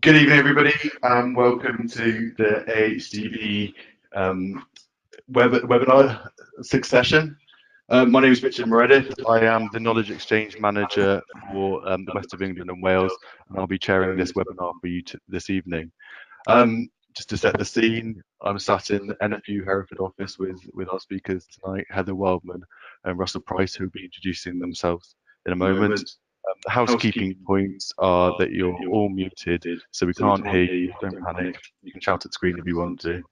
Good evening, everybody, and welcome to the AHDB webinar succession. My name is Richard Meredith. I am the Knowledge Exchange Manager for the West of England and Wales, and I'll be chairing this webinar for you this evening. Just to set the scene, I'm sat in the NFU Hereford office with our speakers tonight, Heather Wildman and Russell Price, who will be introducing themselves in a moment. The housekeeping points are that you're all muted, so we can't hear you. Don't panic. You can shout at screen if you want to.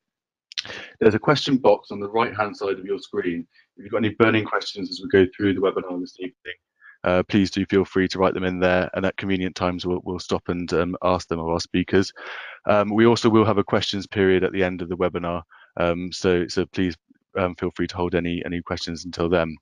There's a question box on the right-hand side of your screen. If you've got any burning questions as we go through the webinar this evening, please do feel free to write them in there, and at convenient times we'll stop and ask them of our speakers. We also will have a questions period at the end of the webinar, so please feel free to hold any questions until then.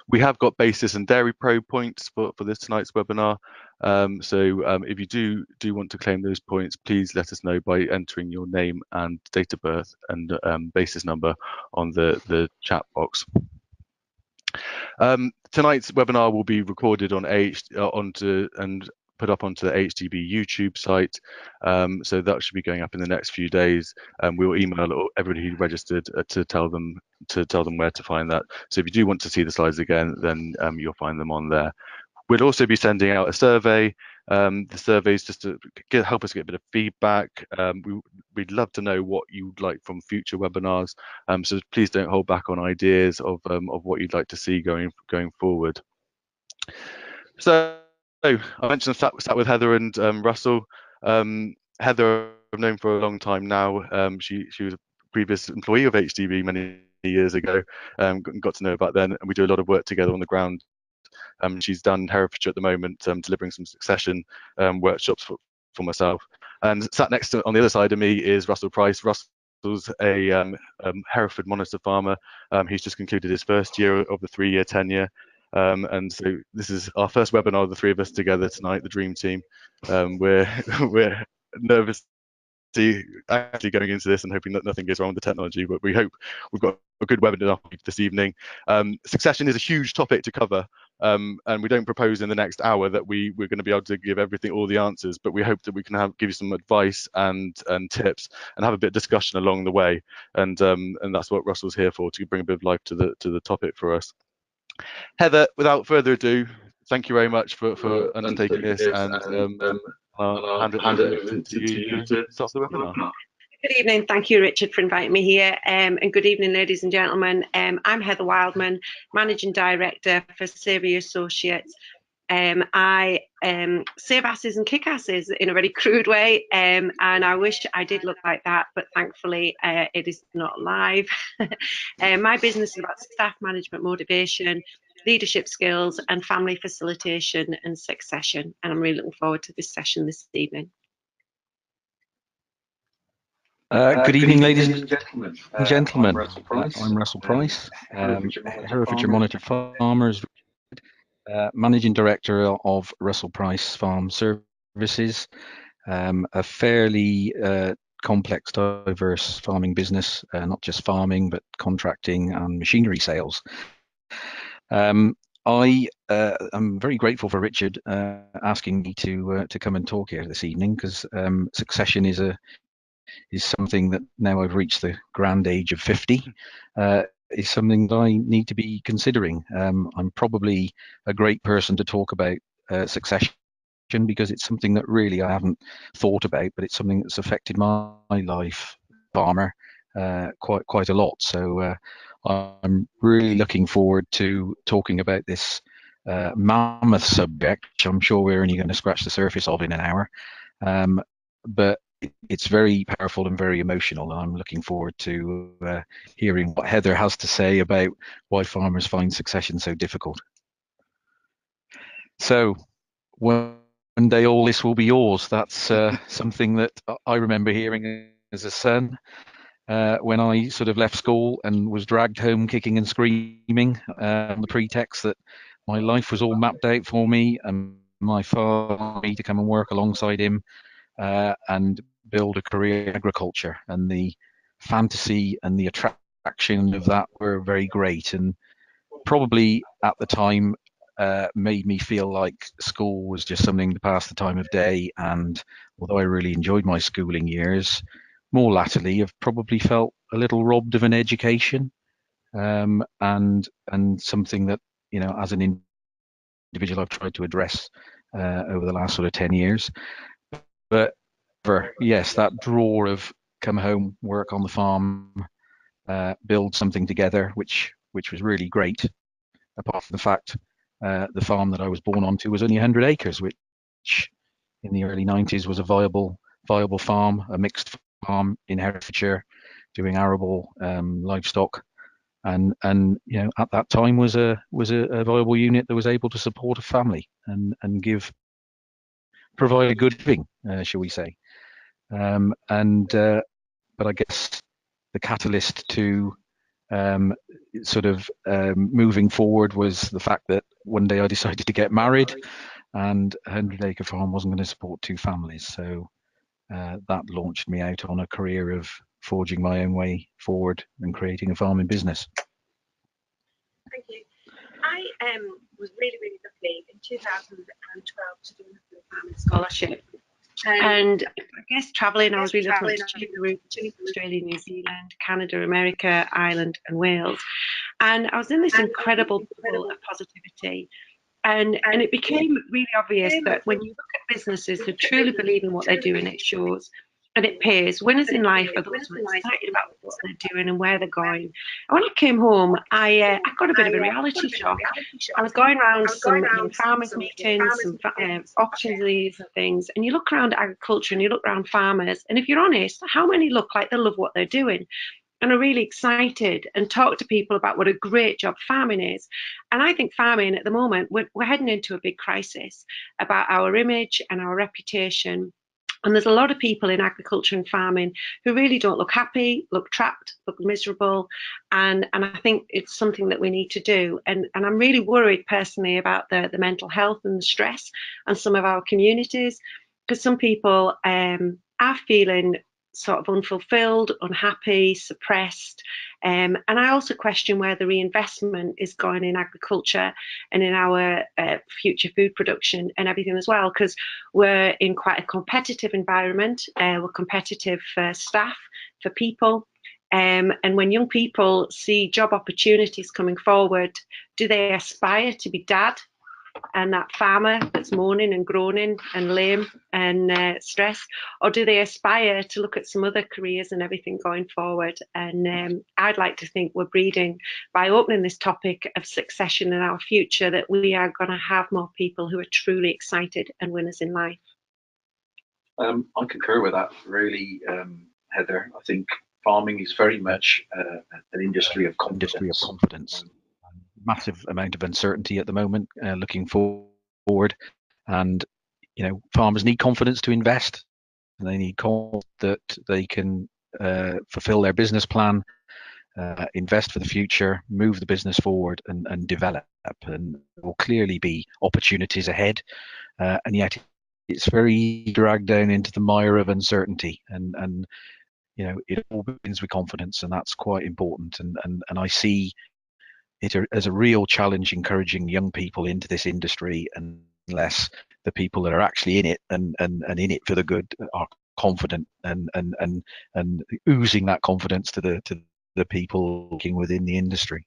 We have got basis and dairy pro points for this tonight's webinar. If you do want to claim those points, please let us know by entering your name and date of birth and basis number on the chat box. Tonight's webinar will be recorded on and put up onto the AHDB YouTube site, so that should be going up in the next few days. We will email everybody who registered to tell them where to find that. So if you do want to see the slides again, then you'll find them on there. We'll also be sending out a survey. The survey is just to help us get a bit of feedback. We'd love to know what you'd like from future webinars. So please don't hold back on ideas of what you'd like to see going forward. So I mentioned I sat with Heather and Russell. Heather I've known for a long time now. She was a previous employee of HDB many years ago. Got to know about then, and we do a lot of work together on the ground. She's done Herefordshire at the moment, delivering some succession workshops for myself. And sat next to on the other side of me is Russell Price. Russell's a Hereford monitor farmer. He's just concluded his first year of the 3-year tenure. And so this is our first webinar of the three of us together tonight, the dream team. We're nervous actually going into this and hoping that nothing goes wrong with the technology, but we hope we've got a good webinar this evening. Succession is a huge topic to cover, and we don't propose in the next hour that we're going to be able to give all the answers, but we hope that we can give you some advice and tips and have a bit of discussion along the way, and that's what Russell's here for, to bring a bit of life to the topic for us. Heather, without further ado, thank you very much for undertaking this, and I'll hand it over to you to start the webinar. Good evening. Thank you, Richard, for inviting me here. And good evening, ladies and gentlemen. I'm Heather Wildman, Managing Director for Cereals Associates. I save asses and kick asses in a really crude way, and I wish I did look like that, but thankfully it is not live. My business is about staff management, motivation, leadership skills, and family facilitation and succession, and I'm really looking forward to this session this evening. Good evening, ladies and gentlemen. I'm Russell Price, Herefordshire Monitor Farmers, Managing Director of Russell Price Farm Services, a fairly complex, diverse farming business, not just farming, but contracting and machinery sales. I'm very grateful for Richard asking me to come and talk here this evening, because succession is something that, now I've reached the grand age of 50, is something that I need to be considering. I'm probably a great person to talk about succession, because it's something that really I haven't thought about, but it's something that's affected my life, farmer, quite a lot. So I'm really looking forward to talking about this mammoth subject, which I'm sure we're only going to scratch the surface of in an hour. But it's very powerful and very emotional, and I'm looking forward to hearing what Heather has to say about why farmers find succession so difficult. So, one day all this will be yours. That's something that I remember hearing as a son when I sort of left school and was dragged home kicking and screaming on the pretext that my life was all mapped out for me, and my father wanted me to come and work alongside him and build a career in agriculture, and the fantasy and the attraction of that were very great. And probably at the time made me feel like school was just something to pass the time of day. And although I really enjoyed my schooling years, more latterly I've probably felt a little robbed of an education, and something that, you know, as an individual I've tried to address over the last sort of 10 years. But yes, that draw of come home, work on the farm, build something together, which was really great. Apart from the fact the farm that I was born onto was only 100 acres, which in the early 90s was a viable farm, a mixed farm in Herefordshire, doing arable livestock, and you know, at that time was a viable unit that was able to support a family and provide a good living, shall we say. But I guess the catalyst to moving forward was the fact that one day I decided to get married, and a 100-acre farm wasn't going to support two families. So that launched me out on a career of forging my own way forward and creating a farming business. Thank you. I was really, really lucky in 2012 to do a farming scholarship. And I guess travelling, I was really looking to Australia, New Zealand, Canada, America, Ireland and Wales. And I was in this incredible bubble of positivity. And it became really obvious that when you look at businesses who truly believe in what they're doing, it shows and it pays. Winners in life are those who are excited about what they're doing and where they're going. And when I came home, I got a bit of a reality shock. I was going around some farmers meetings, some auctions and things, and you look around agriculture and you look around farmers, and if you're honest, how many look like they love what they're doing and are really excited and talk to people about what a great job farming is? And I think farming at the moment, we're heading into a big crisis about our image and our reputation. And there's a lot of people in agriculture and farming who really don't look happy, look trapped, look miserable. And I think it's something that we need to do. And I'm really worried personally about the mental health and the stress on some of our communities, because some people are feeling sort of unfulfilled, unhappy, suppressed. And I also question where the reinvestment is going in agriculture and in our future food production and everything as well, because we're in quite a competitive environment. We're competitive for staff, for people. And when young people see job opportunities coming forward, do they aspire to be dad and that farmer that's moaning and groaning and lame and stressed, or do they aspire to look at some other careers and everything going forward? And I'd like to think we're breeding, by opening this topic of succession in our future, that we are going to have more people who are truly excited and winners in life. I concur with that, really, Heather. I think farming is very much an industry of confidence. Massive amount of uncertainty at the moment, looking forward, and you know, farmers need confidence to invest, and they need confidence that they can fulfill their business plan, invest for the future, move the business forward, and develop. And there will clearly be opportunities ahead, and yet it's very dragged down into the mire of uncertainty. And you know, it all begins with confidence, and that's quite important. And I see it as a real challenge encouraging young people into this industry, unless the people that are actually in it and in it for the good are confident and oozing that confidence to the people working within the industry.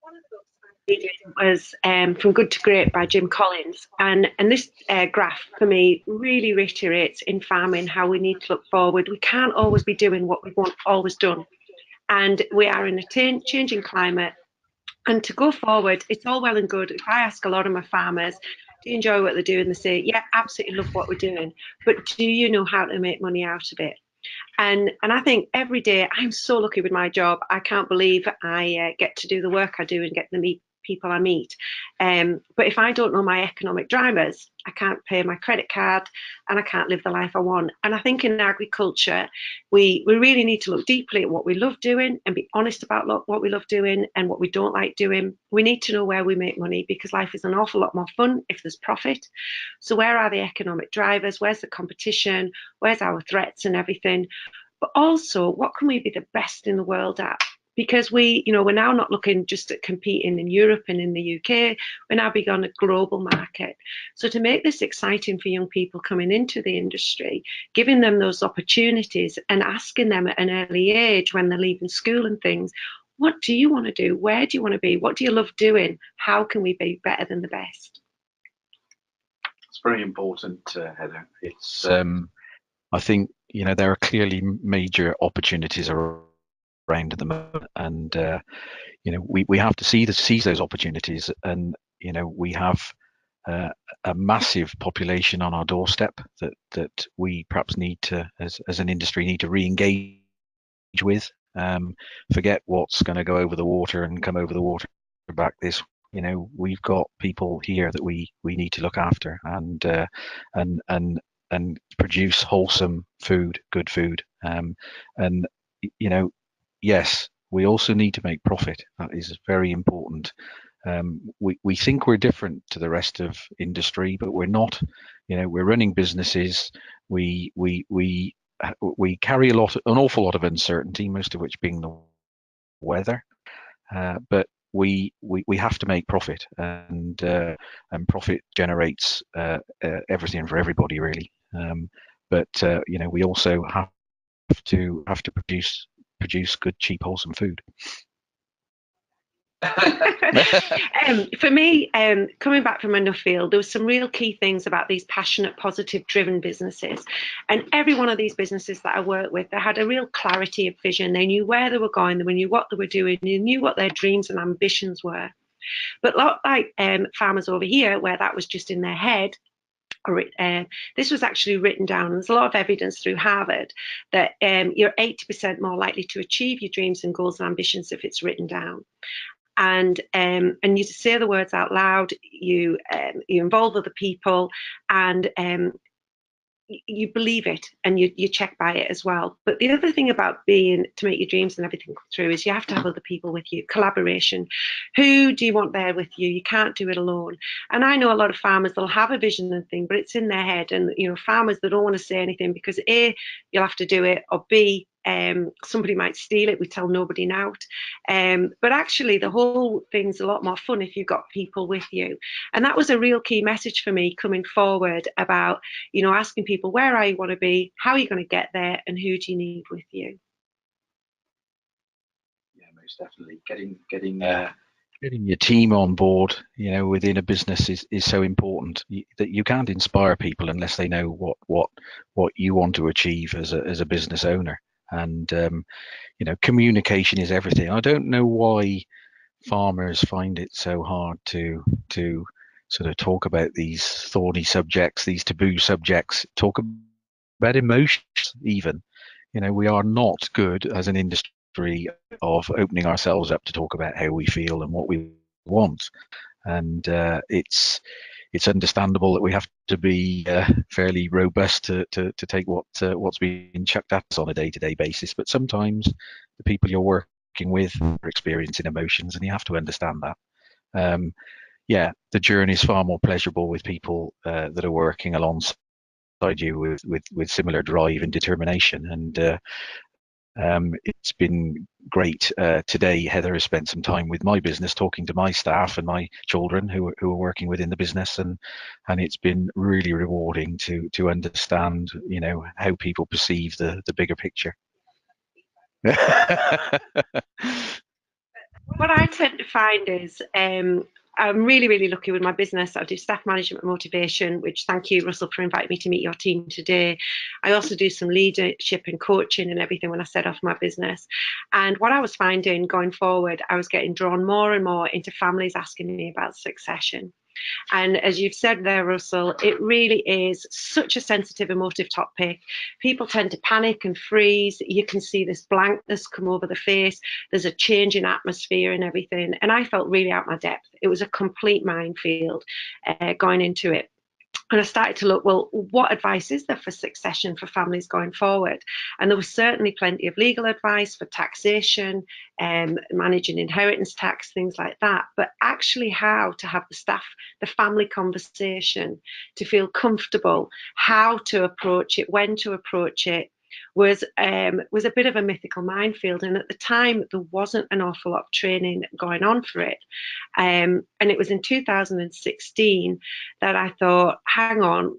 One of the books I read was From Good to Great by Jim Collins, and this graph for me really reiterates in farming how we need to look forward. We can't always be doing what we want always done. And we are in a changing climate. And to go forward, it's all well and good. If I ask a lot of my farmers, do you enjoy what they're doing? They say, yeah, absolutely love what we're doing. But do you know how to make money out of it? And I think every day, I'm so lucky with my job. I can't believe I get to do the work I do and get to meet people I meet. But if I don't know my economic drivers, I can't pay my credit card and I can't live the life I want. And I think in agriculture, we really need to look deeply at what we love doing and be honest about what we love doing and what we don't like doing. We need to know where we make money, because life is an awful lot more fun if there's profit. So where are the economic drivers? Where's the competition? Where's our threats and everything? But also, what can we be the best in the world at? because we're now not looking just at competing in Europe and in the UK. We're now big on a global market. So to make this exciting for young people coming into the industry, giving them those opportunities and asking them at an early age when they're leaving school and things, what do you want to do? Where do you want to be? What do you love doing? How can we be better than the best? It's very important, Heather. It's I think there are clearly major opportunities around at the moment, and we have to seize those opportunities, and we have a massive population on our doorstep that we perhaps need to, as an industry, need to re-engage with. Forget what's going to go over the water and come over the water back. We've got people here that we need to look after and produce wholesome food, good food. And yes, we also need to make profit. That is very important. We think we're different to the rest of industry, but we're not. We're running businesses. We carry an awful lot of uncertainty, most of which being the weather. But we have to make profit, and profit generates everything for everybody, really. But we also have to produce good, cheap, wholesome food. For me, coming back from Nuffield, there was some real key things about these passionate, positive, driven businesses. And every one of these businesses that I worked with, they had a real clarity of vision. They knew where they were going, they knew what they were doing, they knew what their dreams and ambitions were. But like Farmers over here, where that was just in their head, this was actually written down. There's a lot of evidence through Harvard that you're 80% more likely to achieve your dreams and goals and ambitions if it's written down. And you say the words out loud, you involve other people, and you believe it, and you check by it as well. But the other thing about to make your dreams and everything come through is you have to have other people with you. Collaboration. Who do you want there with you? You can't do it alone. And I know a lot of farmers, they'll have a vision and thing, but it's in their head. And farmers, they don't want to say anything because A, you'll have to do it, or B, somebody might steal it. We tell nobody now. But actually, the whole thing's a lot more fun if you've got people with you. And that was a real key message for me coming forward about, asking people, where are you want to be? How are you going to get there? And who do you need with you? Yeah, most definitely. Getting your team on board, within a business is so important. That you can't inspire people unless they know what you want to achieve as a business owner. And communication is everything. I don't know why farmers find it so hard to sort of talk about these thorny subjects, these taboo subjects, talk about emotions even. We are not good as an industry of opening ourselves up to talk about how we feel and what we want. And it's understandable that we have to be fairly robust to take what's being chucked at us on a day-to-day basis. But sometimes the people you're working with are experiencing emotions, and you have to understand that. The journey is far more pleasurable with people that are working alongside you with similar drive and determination. And it's been great. Today, Heather has spent some time with my business, talking to my staff and my children who are working within the business, and it's been really rewarding to understand, how people perceive the bigger picture. What I tend to find is I'm really, really lucky with my business. I do staff management and motivation, which thank you, Russell, for inviting me to meet your team today. I also do some leadership and coaching and everything when I set off my business. And what I was finding going forward, I was getting drawn more and more into families asking me about succession. And as you've said there, Russell, it really is such a sensitive, emotive topic. People tend to panic and freeze. You can see this blankness come over the face. There's a change in atmosphere and everything. And I felt really out my depth. It was a complete minefield going into it. And I started to look, well, what advice is there for succession for families going forward? And there was certainly plenty of legal advice for taxation, managing inheritance tax, things like that. But actually how to have the family conversation, to feel comfortable, how to approach it, when to approach it, was a bit of a mythical minefield, and at the time there wasn't an awful lot of training going on for it. And it was in 2016 that I thought, hang on,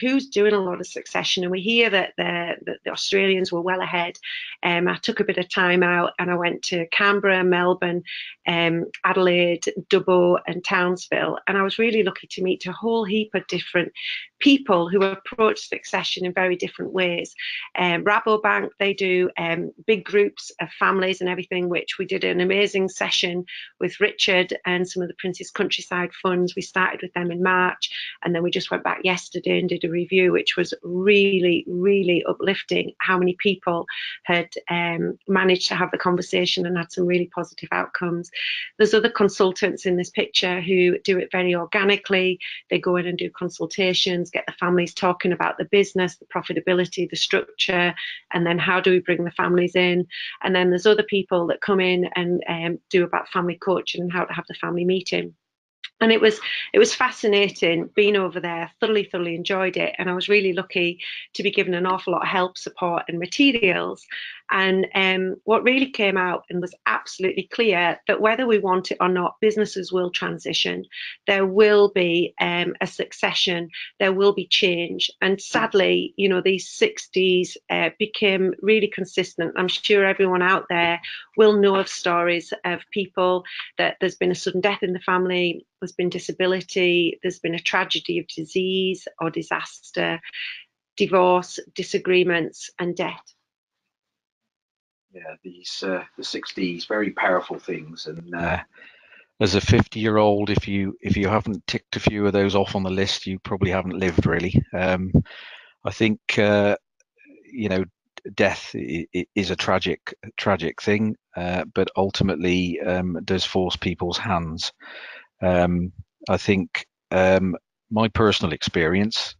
who's doing a lot of succession? And we hear that the Australians were well ahead. I took a bit of time out and I went to Canberra, Melbourne, Adelaide, Dubbo and Townsville, and I was really lucky to meet a whole heap of different people who approach succession in very different ways. Rabobank, they do big groups of families and everything, which we did an amazing session with Richard and some of the Prince's Countryside funds. We started with them in March, and then we just went back yesterday and did a review, which was really, really uplifting, how many people had managed to have the conversation and had some really positive outcomes. There's other consultants in this picture who do it very organically. They go in and do consultations, get the families talking about the business, the profitability, the structure, and then how do we bring the families in. And then there's other people that come in and do about family coaching and how to have the family meeting. And it was fascinating being over there. Thoroughly enjoyed it, and I was really lucky to be given an awful lot of help, support, and materials. And what really came out and was absolutely clear that whether we want it or not, businesses will transition. There will be a succession. There will be change. And sadly, these 60s became really consistent. I'm sure everyone out there will know of stories of people that there's been a sudden death in the family, there's been disability, there's been a tragedy of disease or disaster, divorce, disagreements, and death. Yeah, the 60s, very powerful things. And as a 50-year-old, if you haven't ticked a few of those off on the list, you probably haven't lived really. I think death is a tragic thing, but ultimately does force people's hands. I think my personal experience,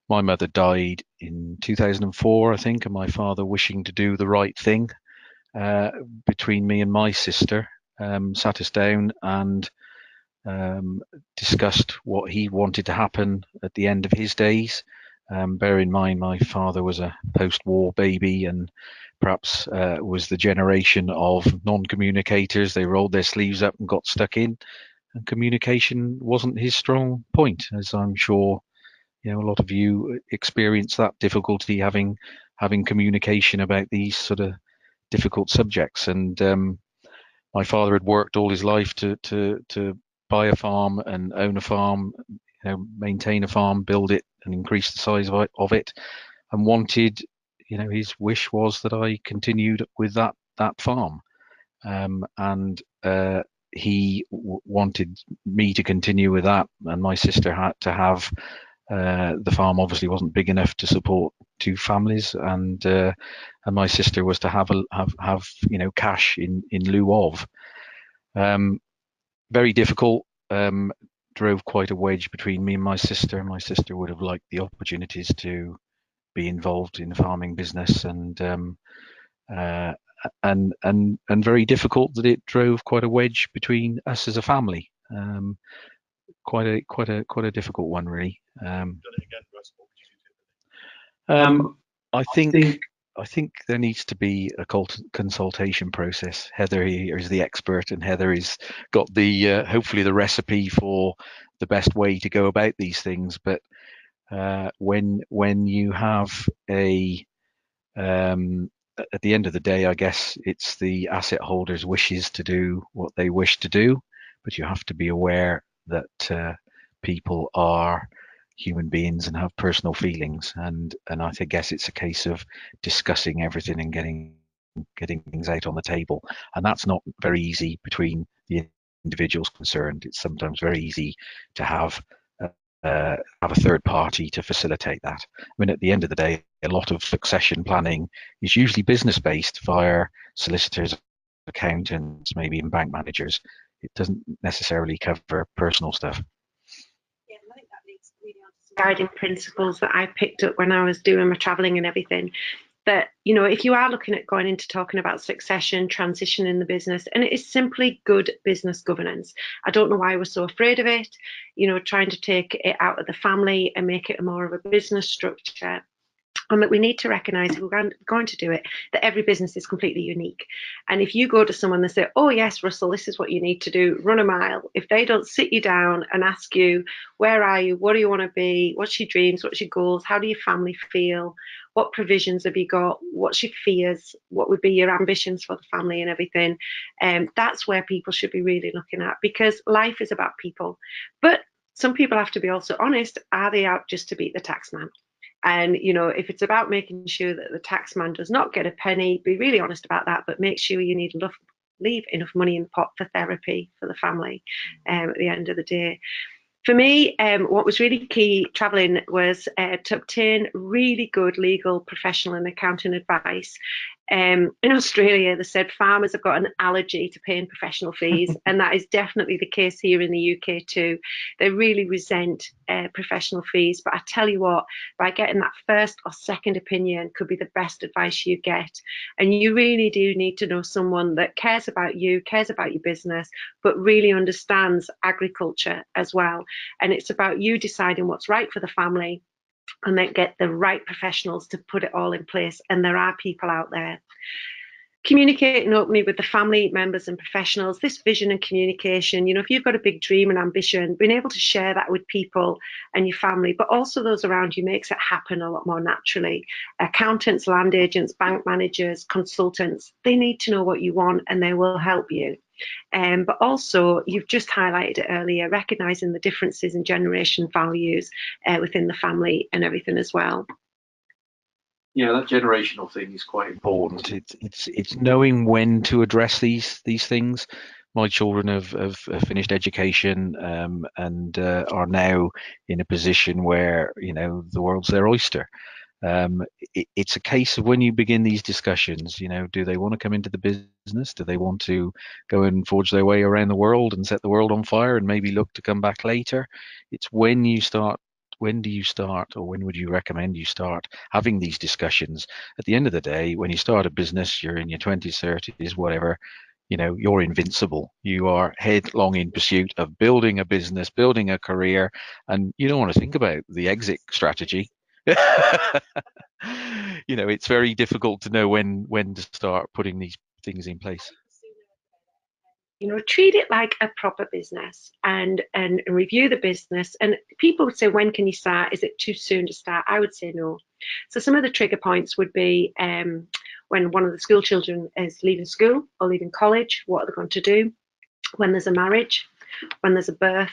my mother died in 2004, I think, and my father, wishing to do the right thing between me and my sister, sat us down and discussed what he wanted to happen at the end of his days. Bear in mind, my father was a post-war baby and perhaps was the generation of non-communicators. They rolled their sleeves up and got stuck in, and communication wasn't his strong point, as I'm sure a lot of you experience that difficulty having communication about these sort of difficult subjects. And my father had worked all his life to buy a farm and own a farm, maintain a farm, build it and increase the size of it, and wanted, his wish was that I continued with that farm, and he wanted me to continue with that, and my sister had to have the farm. Obviously wasn't big enough to support two families, and my sister was to have cash in lieu of. Very difficult. Drove quite a wedge between me and my sister. My sister would have liked the opportunities to be involved in the farming business, and very difficult that it drove quite a wedge between us as a family. Quite a difficult one, really. I think there needs to be a consultation process. Heather here is the expert, and Heather has got the hopefully the recipe for the best way to go about these things. But when you have at the end of the day, I guess it's the asset holders' wishes to do what they wish to do, but you have to be aware that people are human beings and have personal feelings, and I guess it's a case of discussing everything and getting things out on the table, and that's not very easy between the individuals concerned. It's sometimes very easy to have a third party to facilitate that. I mean, at the end of the day, a lot of succession planning is usually business based via solicitors, accountants, maybe even bank managers. It doesn't necessarily cover personal stuff. Yeah, I think that leads really on to some guiding principles that I picked up when I was doing my traveling and everything. That, if you are looking at going into talking about succession, transition in the business, and it is simply good business governance. I don't know why we're so afraid of it, trying to take it out of the family and make it more of a business structure. and that we need to recognise, if we're going to do it, that every business is completely unique. And if you go to someone and say, oh yes, Russell, this is what you need to do, run a mile, if they don't sit you down and ask you, where are you, what do you want to be, what's your dreams, what's your goals, how do your family feel, what provisions have you got, what's your fears, what would be your ambitions for the family and everything, that's where people should be really looking at, because life is about people. But some people have to be also honest, are they out just to beat the tax man? And, you know, if it's about making sure that the tax man does not get a penny, be really honest about that, but make sure you leave enough money in the pot for therapy for the family at the end of the day. For me, what was really key traveling was to obtain really good legal, professional and accounting advice. In Australia, they said farmers have got an allergy to paying professional fees, and that is definitely the case here in the UK too. They really resent professional fees, but I tell you what, by getting that first or second opinion could be the best advice you get. And you really do need to know someone that cares about you, cares about your business, but really understands agriculture as well. And it's about you deciding what's right for the family, and then get the right professionals to put it all in place. And there are people out there. Communicating openly with the family members and professionals, this vision and communication, you know, if you've got a big dream and ambition, being able to share that with people and your family, but also those around you, makes it happen a lot more naturally. Accountants, land agents, bank managers, consultants, they need to know what you want and they will help you. But also, you've just highlighted it earlier, recognising the differences in generation values within the family and everything as well. Yeah, that generational thing is quite important. It's knowing when to address these things. My children have finished education and are now in a position where, you know, the world's their oyster. It's a case of when you begin these discussions, you know, do they want to come into the business? Do they want to go and forge their way around the world and set the world on fire and maybe look to come back later? It's when you start. When do you start, or when would you recommend you start having these discussions? At the end of the day, when you start a business, you're in your 20s, 30s, whatever, you know, you're invincible. You are headlong in pursuit of building a business, building a career, and you don't want to think about the exit strategy. You know, it's very difficult to know when to start putting these things in place. You know, treat it like a proper business and review the business. And people would say, when can you start? Is it too soon to start? I would say no. So some of the trigger points would be when one of the school children is leaving school or leaving college, what are they going to do? When there's a marriage, when there's a birth,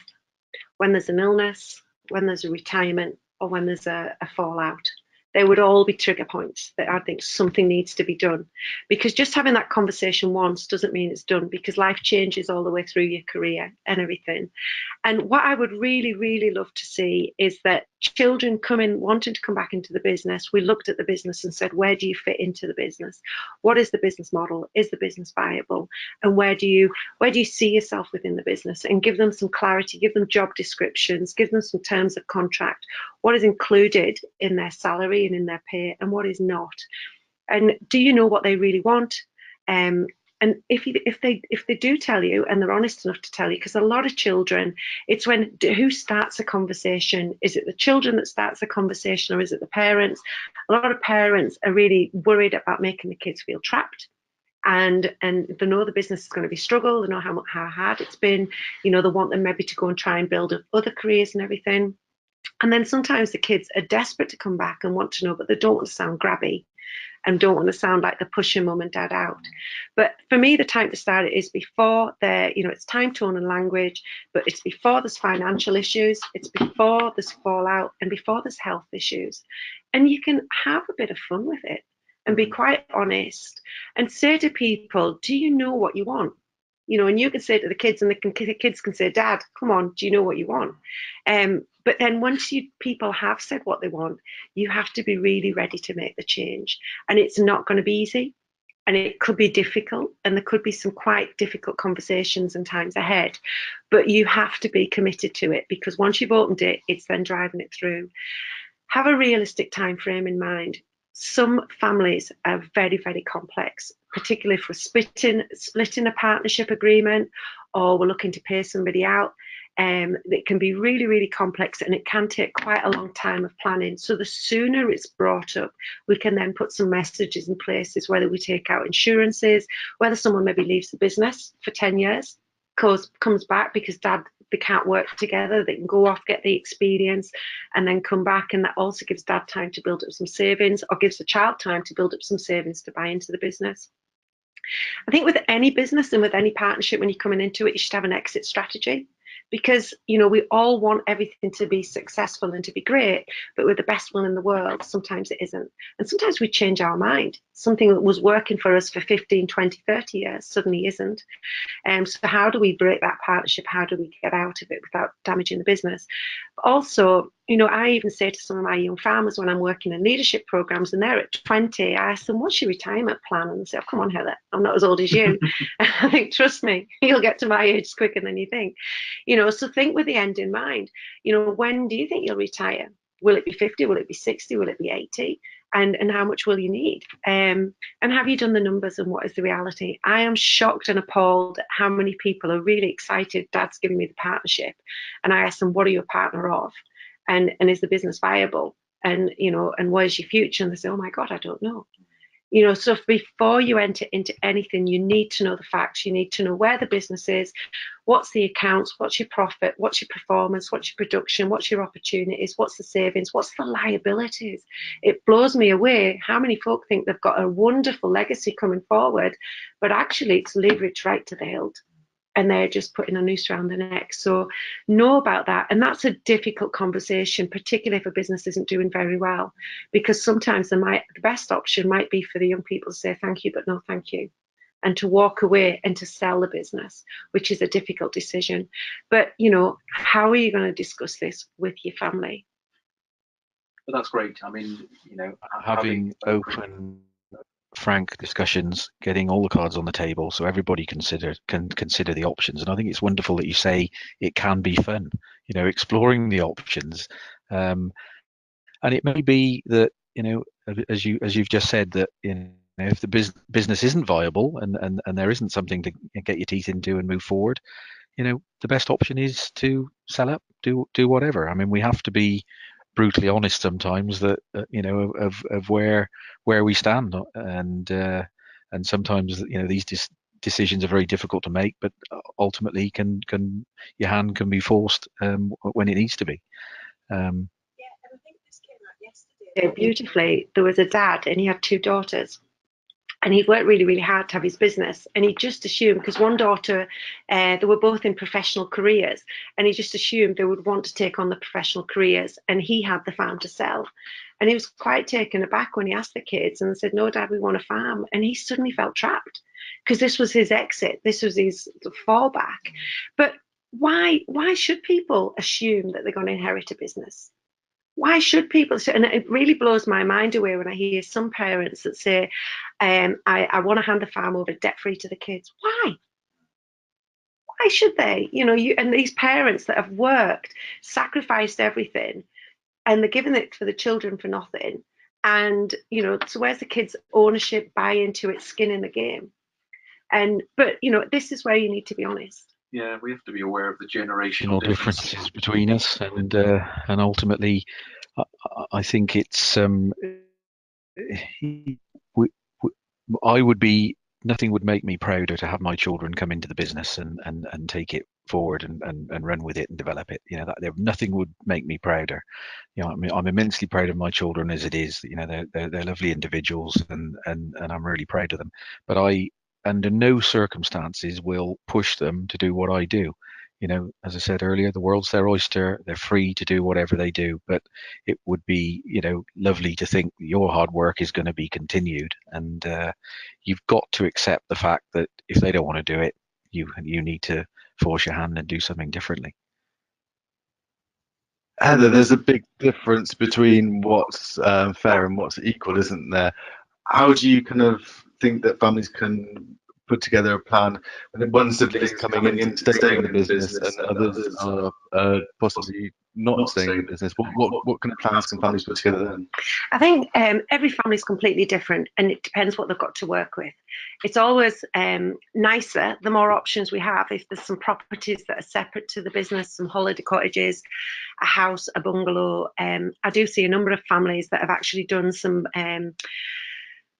when there's an illness, when there's a retirement, or when there's a fallout. They would all be trigger points that I think something needs to be done. Because just having that conversation once doesn't mean it's done, because life changes all the way through your career and everything. And what I would really, really love to see is that children come in wanting to come back into the business. We looked at the business and said, where do you fit into the business? What is the business model? Is the business viable? And where do you see yourself within the business? And give them some clarity, give them job descriptions, give them some terms of contract, what is included in their salary and in their pay and what is not. And do you know what they really want? And if they do tell you, and they're honest enough to tell you, because a lot of children, it's when who starts a conversation? Is it the children that starts the conversation, or is it the parents? A lot of parents are really worried about making the kids feel trapped, and they know the business is going to be struggle. They know how hard it's been. You know, they want them maybe to go and try and build other careers and everything. And then sometimes the kids are desperate to come back and want to know, but they don't want to sound grabby and don't want to sound like they're pushing mum and dad out. But for me, the time to start it is before they're, you know, it's time, tone and language, but it's before there's financial issues, it's before there's fallout, and before there's health issues. And you can have a bit of fun with it and be quite honest and say to people, do you know what you want? You know, and you can say to the kids, and the kids can say, Dad, come on, do you know what you want? But then once people have said what they want, you have to be really ready to make the change. And it's not going to be easy. And it could be difficult. And there could be some quite difficult conversations and times ahead. But you have to be committed to it, because once you've opened it, it's then driving it through. Have a realistic time frame in mind. Some families are very, very complex, particularly if we're splitting a partnership agreement, or we're looking to pay somebody out. It can be really, really complex, and it can take quite a long time of planning. So the sooner it's brought up, we can then put some messages in places, whether we take out insurances, whether someone maybe leaves the business for 10 years, comes back because they can't work together, they can go off, get the experience, and then come back. And that also gives dad time to build up some savings, or gives the child time to build up some savings to buy into the business. I think with any business and with any partnership, when you're coming into it, you should have an exit strategy, because we all want everything to be successful and to be great, but we're the best one in the world. Sometimes it isn't, and sometimes we change our mind. Something that was working for us for 15, 20, 30 years suddenly isn't. So how do we break that partnership? How do we get out of it without damaging the business? But also, I even say to some of my young farmers when I'm working in leadership programs and they're at 20, I ask them, what's your retirement plan? And they say, oh, come on, Heather, I'm not as old as you. I think, trust me, you'll get to my age quicker than you think. So think with the end in mind. When do you think you'll retire? Will it be 50? Will it be 60? Will it be 80? And how much will you need? And have you done the numbers, and what is the reality? I am shocked and appalled at how many people are really excited. Dad's giving me the partnership. And I ask them, what are you a partner of? And is the business viable? And, and where's your future? And they say, oh my God, I don't know. So before you enter into anything, you need to know the facts. You need to know where the business is, what's the accounts, what's your profit, what's your performance, what's your production, what's your opportunities, what's the savings, what's the liabilities. It blows me away how many folk think they've got a wonderful legacy coming forward, but actually it's leverage right to the hilt, and they're just putting a noose around the neck. So know about that. And that's a difficult conversation, particularly if a business isn't doing very well, because sometimes the best option might be for the young people to say thank you, but no thank you, and to walk away and to sell the business, which is a difficult decision. But, how are you going to discuss this with your family? But that's great. I mean, having open, frank discussions, getting all the cards on the table so everybody can consider the options. And I think it's wonderful that you say it can be fun, exploring the options. And it may be that, as you've just said, that if the business isn't viable and there isn't something to get your teeth into and move forward, the best option is to sell up, do whatever. I mean, we have to be brutally honest sometimes that of where we stand, and sometimes these decisions are very difficult to make, but ultimately can your hand can be forced when it needs to be. Yeah, and I think this came out yesterday beautifully. There was a dad and he had two daughters, and he worked really, really hard to have his business. And he just assumed, because one daughter, they were both in professional careers, and he just assumed they would want to take on the professional careers, and he had the farm to sell. And he was quite taken aback when he asked the kids, and they said, no, Dad, we want a farm. And he suddenly felt trapped, because this was his exit. This was his fallback. But why should people assume that they're going to inherit a business? Why should people? And it really blows my mind away when I hear some parents that say, I want to hand the farm over debt-free to the kids. Why? Why should they? And these parents that have worked, sacrificed everything, and they're giving it for the children for nothing. And, so where's the kids' ownership, buy into it, skin in the game? But this is where you need to be honest. Yeah, we have to be aware of the generational differences between us, and ultimately, I think it's nothing would make me prouder to have my children come into the business and take it forward and run with it and develop it. Nothing would make me prouder. I mean, I'm immensely proud of my children as it is. They're lovely individuals, and I'm really proud of them. But I, under no circumstances, will push them to do what I do. As I said earlier, the world's their oyster. They're free to do whatever they do, but it would be, lovely to think your hard work is going to be continued. And you've got to accept the fact that if they don't want to do it, you need to force your hand and do something differently. Heather, there's a big difference between what's fair and what's equal, isn't there? How do you kind of think that families can put together a plan when one sibling is coming in, staying in the business, and others are possibly not staying in the business? What kind of plans can families put together then? I think every family is completely different, and it depends what they've got to work with. It's always nicer the more options we have. If there's some properties that are separate to the business, some holiday cottages, a house, a bungalow. I do see a number of families that have actually done some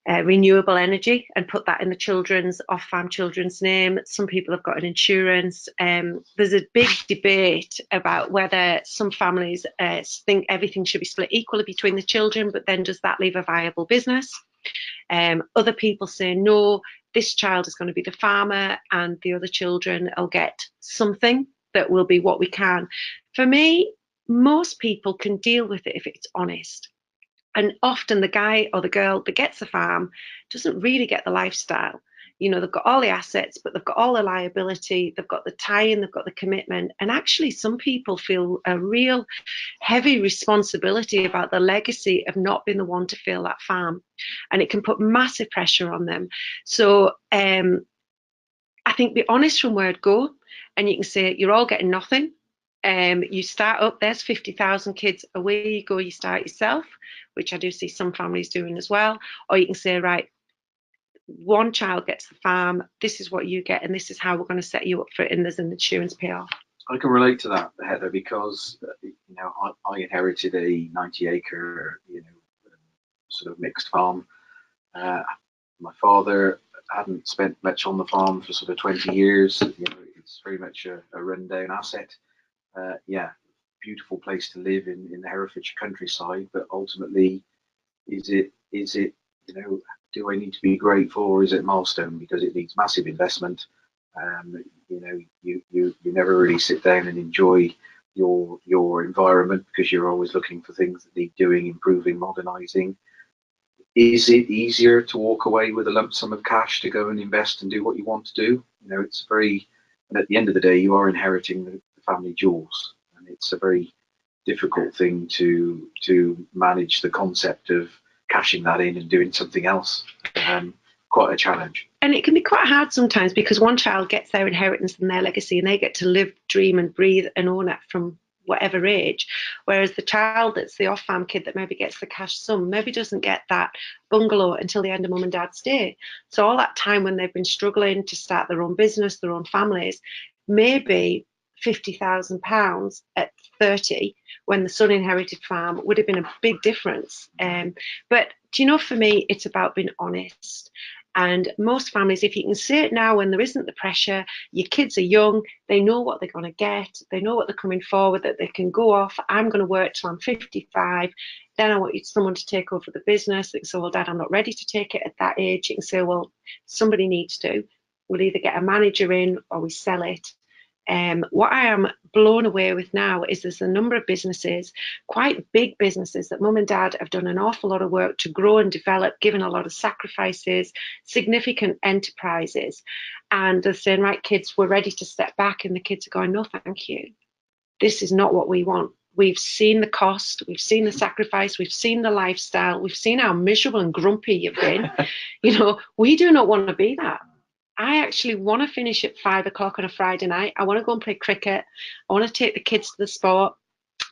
renewable energy and put that in the children's off-farm children's name. Some people have got an insurance. There's a big debate about whether some families think everything should be split equally between the children, but then does that leave a viable business? Other people say no, this child is going to be the farmer and the other children will get something that will be what we can. For me, most people can deal with it if it's honest. And often the guy or the girl that gets the farm doesn't really get the lifestyle. You know, they've got all the assets, but they've got all the liability, they've got the tie-in, they've got the commitment. And actually, some people feel a real heavy responsibility about the legacy of not being the one to fill that farm. And it can put massive pressure on them. So I think be honest from word go, and you can say, you're all getting nothing. You start up, there's 50,000 kids, away you go, you start yourself, which I do see some families doing as well. Or you can say, right, one child gets the farm, this is what you get, and this is how we're going to set you up for it, and there's an insurance payoff. I can relate to that, Heather, because I inherited a 90-acre, sort of mixed farm. My father hadn't spent much on the farm for sort of 20 years. It's very much a rundown asset. Beautiful place to live in the Herefordshire countryside, but ultimately, is it do I need to be grateful, or is it milestone? Because it needs massive investment. You never really sit down and enjoy your environment because you're always looking for things that need doing, improving, modernising. Is it easier to walk away with a lump sum of cash to go and invest and do what you want to do? It's very, and at the end of the day, you are inheriting the family jewels, and it's a very difficult thing to manage the concept of cashing that in and doing something else. Quite a challenge. And it can be quite hard sometimes because one child gets their inheritance and their legacy, and they get to live, dream and breathe and own it from whatever age, whereas the child that's the off-farm kid that maybe gets the cash sum maybe doesn't get that bungalow until the end of mum and dad's day. So all that time when they've been struggling to start their own business, their own families, maybe £50,000 at 30 when the son inherited farm would have been a big difference. But for me, it's about being honest. And most families, if you can say it now when there isn't the pressure, your kids are young, they know what they're going to get, they know what they're coming forward, that they can go off, I'm going to work till I'm 55, then I want someone to take over the business. They can say, well, Dad, I'm not ready to take it at that age. You can say, well, somebody needs to. We'll either get a manager in or we sell it. What I am blown away with now is there's a number of businesses, quite big businesses, that mum and dad have done an awful lot of work to grow and develop, given a lot of sacrifices, significant enterprises. And they're saying, right, kids, we're ready to step back. And the kids are going, no, thank you. This is not what we want. We've seen the cost, we've seen the sacrifice, we've seen the lifestyle, we've seen how miserable and grumpy you've been. We do not want to be that. I actually want to finish at 5 o'clock on a Friday night. I want to go and play cricket. I want to take the kids to the sport.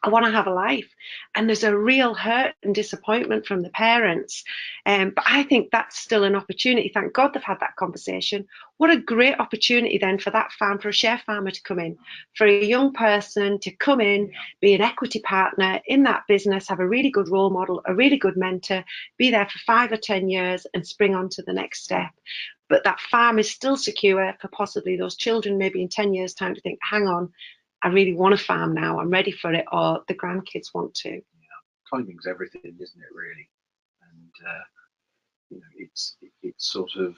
I want to have a life. And there's a real hurt and disappointment from the parents. But I think that's still an opportunity. Thank God they've had that conversation. What a great opportunity then for that farm, for a share farmer to come in, for a young person to come in, be an equity partner in that business, have a really good role model, a really good mentor, be there for 5 or 10 years and spring on to the next step. But that farm is still secure for possibly those children, maybe in 10 years' time, to think, hang on, I really want a farm now, I'm ready for it, or the grandkids want to. Timing's everything, isn't it, really? And it's sort of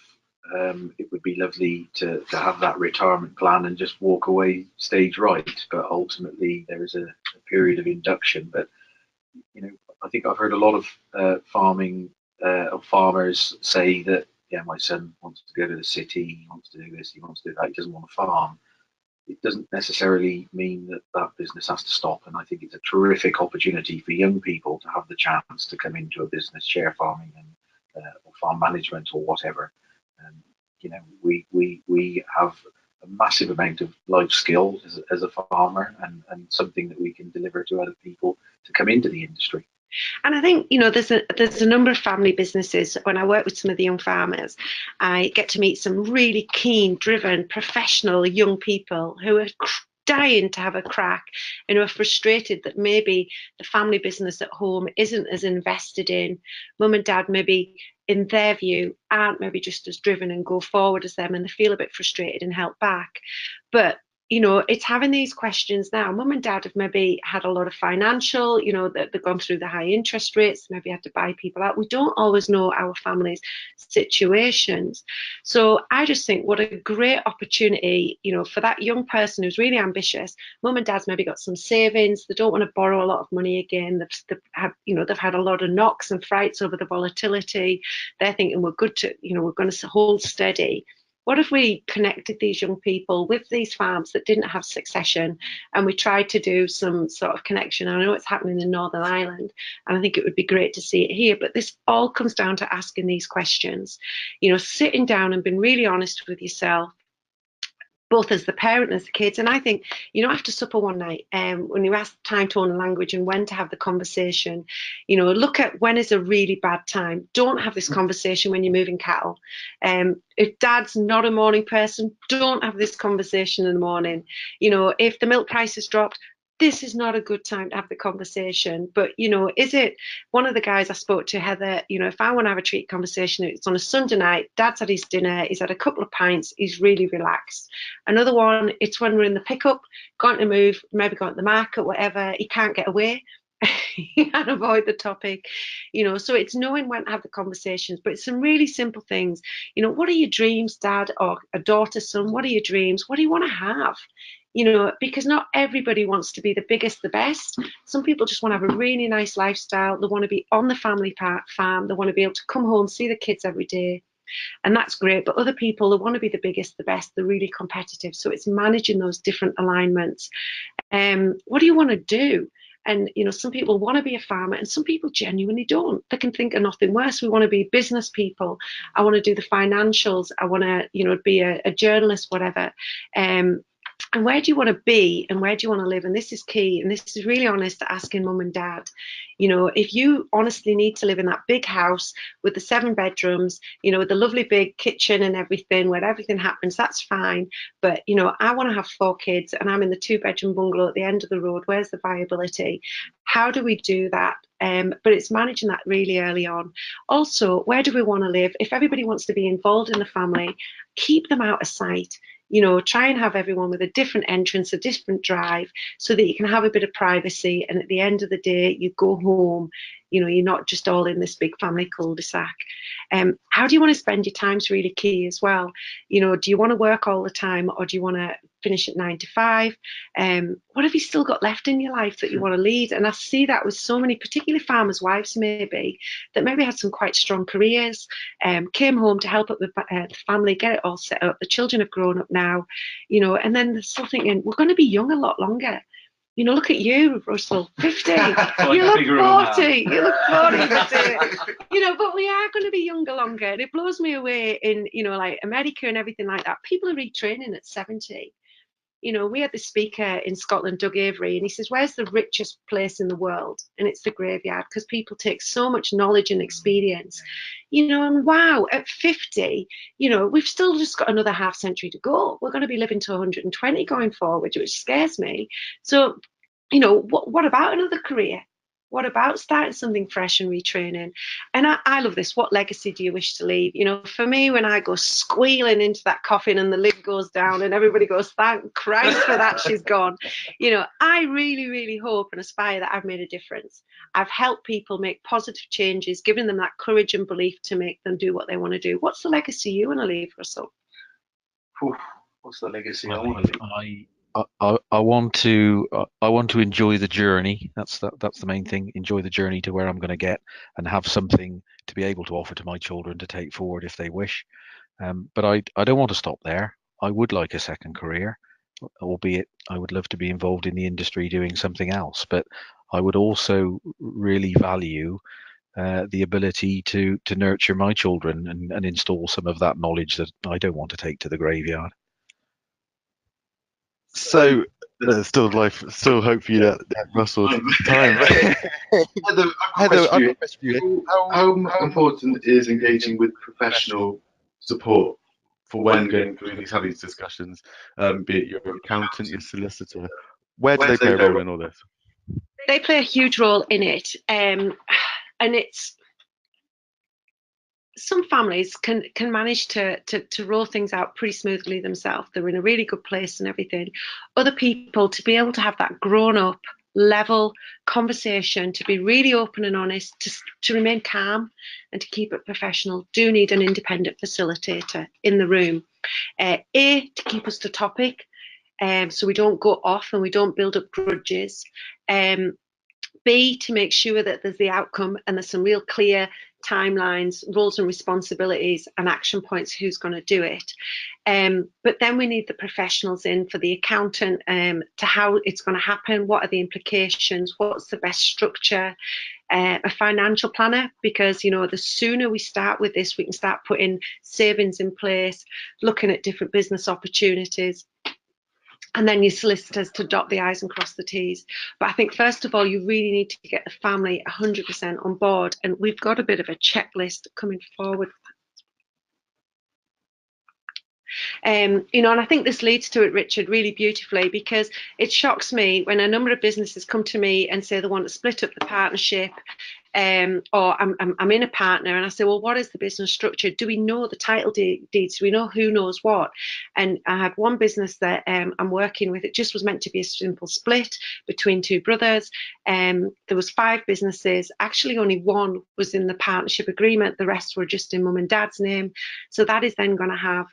it would be lovely to have that retirement plan and just walk away stage right, but ultimately there is a period of induction. But I think I've heard a lot of farmers say that, my son wants to go to the city, he wants to do this, he wants to do that, he doesn't want to farm. It doesn't necessarily mean that business has to stop. And I think it's a terrific opportunity for young people to have the chance to come into a business, share farming and or farm management or whatever. We have massive amount of life skill as a farmer, and something that we can deliver to other people to come into the industry. And I think, there's a number of family businesses. When I work with some of the young farmers, I get to meet some really keen, driven, professional young people who are dying to have a crack and who are frustrated that maybe the family business at home isn't as invested in. Mum and dad, maybe in their view, aren't maybe just as driven and go forward as them, and they feel a bit frustrated and held back. But it's having these questions now. Mum and dad have maybe had a lot of financial, they've gone through the high interest rates, maybe had to buy people out. We don't always know our families' situations. So I just think what a great opportunity, for that young person who's really ambitious. Mum and dad's maybe got some savings. They don't want to borrow a lot of money again. They've had a lot of knocks and frights over the volatility. They're thinking we're going to hold steady. What if we connected these young people with these farms that didn't have succession, and we tried to do some sort of connection? I know it's happening in Northern Ireland, and I think it would be great to see it here, but this all comes down to asking these questions, sitting down and being really honest with yourself, both as the parent and as the kids. And I think, after supper one night, when you ask time, tone and language and when to have the conversation, look at when is a really bad time. Don't have this conversation when you're moving cattle. If dad's not a morning person, don't have this conversation in the morning. If the milk price has dropped, this is not a good time to have the conversation. But, is it one of the guys I spoke to, Heather, if I want to have a treat conversation, it's on a Sunday night, dad's had his dinner, he's had a couple of pints, he's really relaxed. Another one, it's when we're in the pickup, going to move, maybe going to the market, whatever, he can't get away. You can't avoid the topic, so it's knowing when to have the conversations. But it's some really simple things. What are your dreams, dad, or a daughter, son? What are your dreams? What do you want to have? Because not everybody wants to be the biggest, the best. Some people just want to have a really nice lifestyle. They want to be on the family farm. They want to be able to come home, see the kids every day. And that's great. But other people, they want to be the biggest, the best. They're really competitive. So it's managing those different alignments. What do you want to do? And, some people want to be a farmer and some people genuinely don't. They can think of nothing worse. We want to be business people. I want to do the financials. I want to, be a journalist, whatever. And where do you want to be and where do you want to live? And this is key. And this is really honest asking mum and dad. If you honestly need to live in that big house with the 7 bedrooms, with the lovely big kitchen and everything, where everything happens, that's fine. But, I want to have 4 kids and I'm in the 2-bedroom bungalow at the end of the road. Where's the viability? How do we do that? But it's managing that really early on. Also, where do we want to live? If everybody wants to be involved in the family, keep them out of sight. Try and have everyone with a different entrance, a different drive, so that you can have a bit of privacy. And at the end of the day, you go home, you're not just all in this big family cul-de-sac. How do you want to spend your time is really key as well. Do you want to work all the time or do you want to finish at 9 to 5? What have you still got left in your life that you want to lead? And I see that with so many, particularly farmers' wives maybe, that maybe had some quite strong careers, came home to help up the family, get it all set up. The children have grown up now, and then they're still thinking, we're going to be young a lot longer. Look at you, Russell, 50. You look 40. You look 40. But we are going to be younger longer. And it blows me away in, like America and everything like that. People are retraining at 70. We had this speaker in Scotland, Doug Avery, and he says, where's the richest place in the world? And it's the graveyard, because people take so much knowledge and experience, and wow, at 50, we've still just got another half century to go. We're going to be living to 120 going forward, which scares me. So, what about another career? What about starting something fresh and retraining? And I love this. What legacy do you wish to leave? For me, when I go squealing into that coffin and the lid goes down and everybody goes, thank Christ for that, she's gone. I really, really hope and aspire that I've made a difference. I've helped people make positive changes, giving them that courage and belief to make them do what they want to do. What's the legacy you want to leave, Russell? What's the legacy I want to leave? I want to enjoy the journey. That's the main thing. Enjoy the journey to where I'm going to get, and have something to be able to offer to my children to take forward if they wish. But I don't want to stop there. I would like a second career, albeit I would love to be involved in the industry doing something else. But I would also really value the ability to nurture my children and install some of that knowledge that I don't want to take to the graveyard. So there's still life, still hope for you that Russell time. Heather, I've got a question for you. How important is engaging with professional support for when going through having these discussions, be it your accountant, your solicitor? Where do they play a role in all this? They play a huge role in it, and it's some families can manage to roll things out pretty smoothly themselves. They're in a really good place and everything. Other people, to be able to have that grown up level conversation, to be really open and honest, to remain calm and to keep it professional, do need an independent facilitator in the room. A, to keep us to topic, so we don't go off and we don't build up grudges. B, to make sure that there's the outcome and there's some real clear timelines, roles and responsibilities and action points, who's going to do it. But then we need the professionals in for the accountant, to how it's going to happen, what are the implications, what's the best structure, a financial planner, because the sooner we start with this, we can start putting savings in place, looking at different business opportunities. And then your solicitors to dot the I's and cross the T's. But I think, first of all, you really need to get the family 100% on board. And we've got a bit of a checklist coming forward. And I think this leads to it, Richard, really beautifully, because it shocks me when a number of businesses come to me and say they want to split up the partnership, or I'm in a partner, and I say, well, what is the business structure? Do we know the title deeds? Do we know who knows what? And I had one business that I'm working with. It just was meant to be a simple split between two brothers. There was 5 businesses. Actually, only one was in the partnership agreement. The rest were just in mum and dad's name. So that is then going to have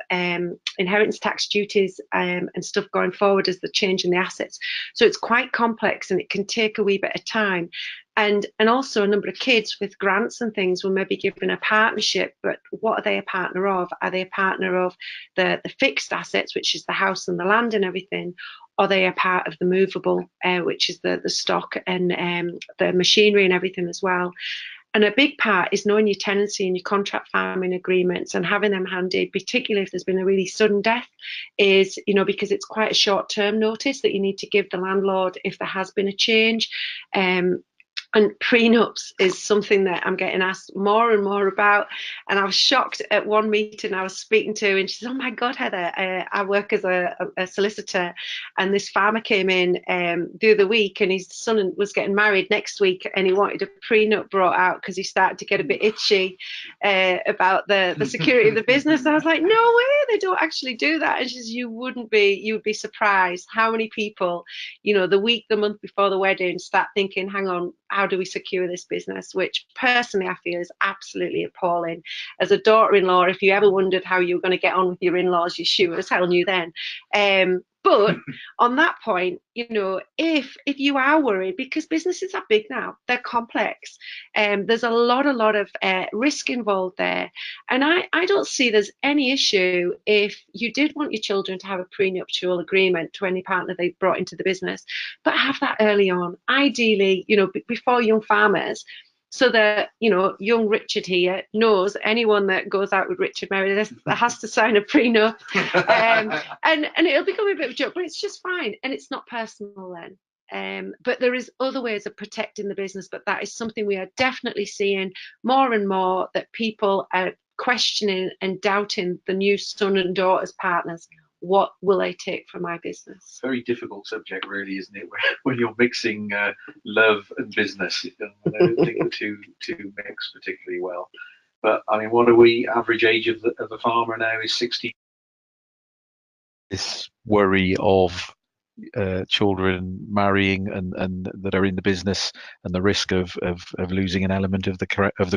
inheritance tax duties and stuff going forward as the change in the assets. So it's quite complex and it can take a wee bit of time. And also a number of kids with grants and things were maybe given a partnership, but what are they a partner of? Are they a partner of the fixed assets, which is the house and the land and everything? Or are they a part of the movable, which is the stock and the machinery and everything as well? And a big part is knowing your tenancy and your contract farming agreements and having them handy, particularly if there's been a really sudden death, is, because it's quite a short-term notice that you need to give the landlord if there has been a change. And prenups is something that I'm getting asked more and more about. And I was shocked at one meeting I was speaking to, and she said, oh my God, Heather, I work as a solicitor. And this farmer came in the other week, and his son was getting married next week, and he wanted a prenup brought out because he started to get a bit itchy about the security of the business. I was like, no way, they don't actually do that. And she says, you would be surprised how many people, the month before the wedding start thinking, hang on, how do we secure this business? Which personally I feel is absolutely appalling. As a daughter-in-law, if you ever wondered how you were going to get on with your in-laws, you sure as hell knew then. But on that point, if you are worried, because businesses are big now, they're complex, there's a lot of risk involved there. And I don't see there's any issue if you did want your children to have a prenuptial agreement to any partner they brought into the business, but have that early on, ideally, before young farmers, so that, young Richard here knows anyone that goes out with Richard Meredith has to sign a prenup. And it'll become a bit of a joke, but it's just fine. And it's not personal then. But there is other ways of protecting the business, but that is something we are definitely seeing more and more, that people are questioning and doubting the new son and daughter's partners. What will they take from my business? Very difficult subject, really, isn't it? When you're mixing love and business, I don't think the two mix particularly well. But I mean, what are we? Average age of the farmer now is 60. This worry of children marrying and that are in the business, and the risk of losing an element of the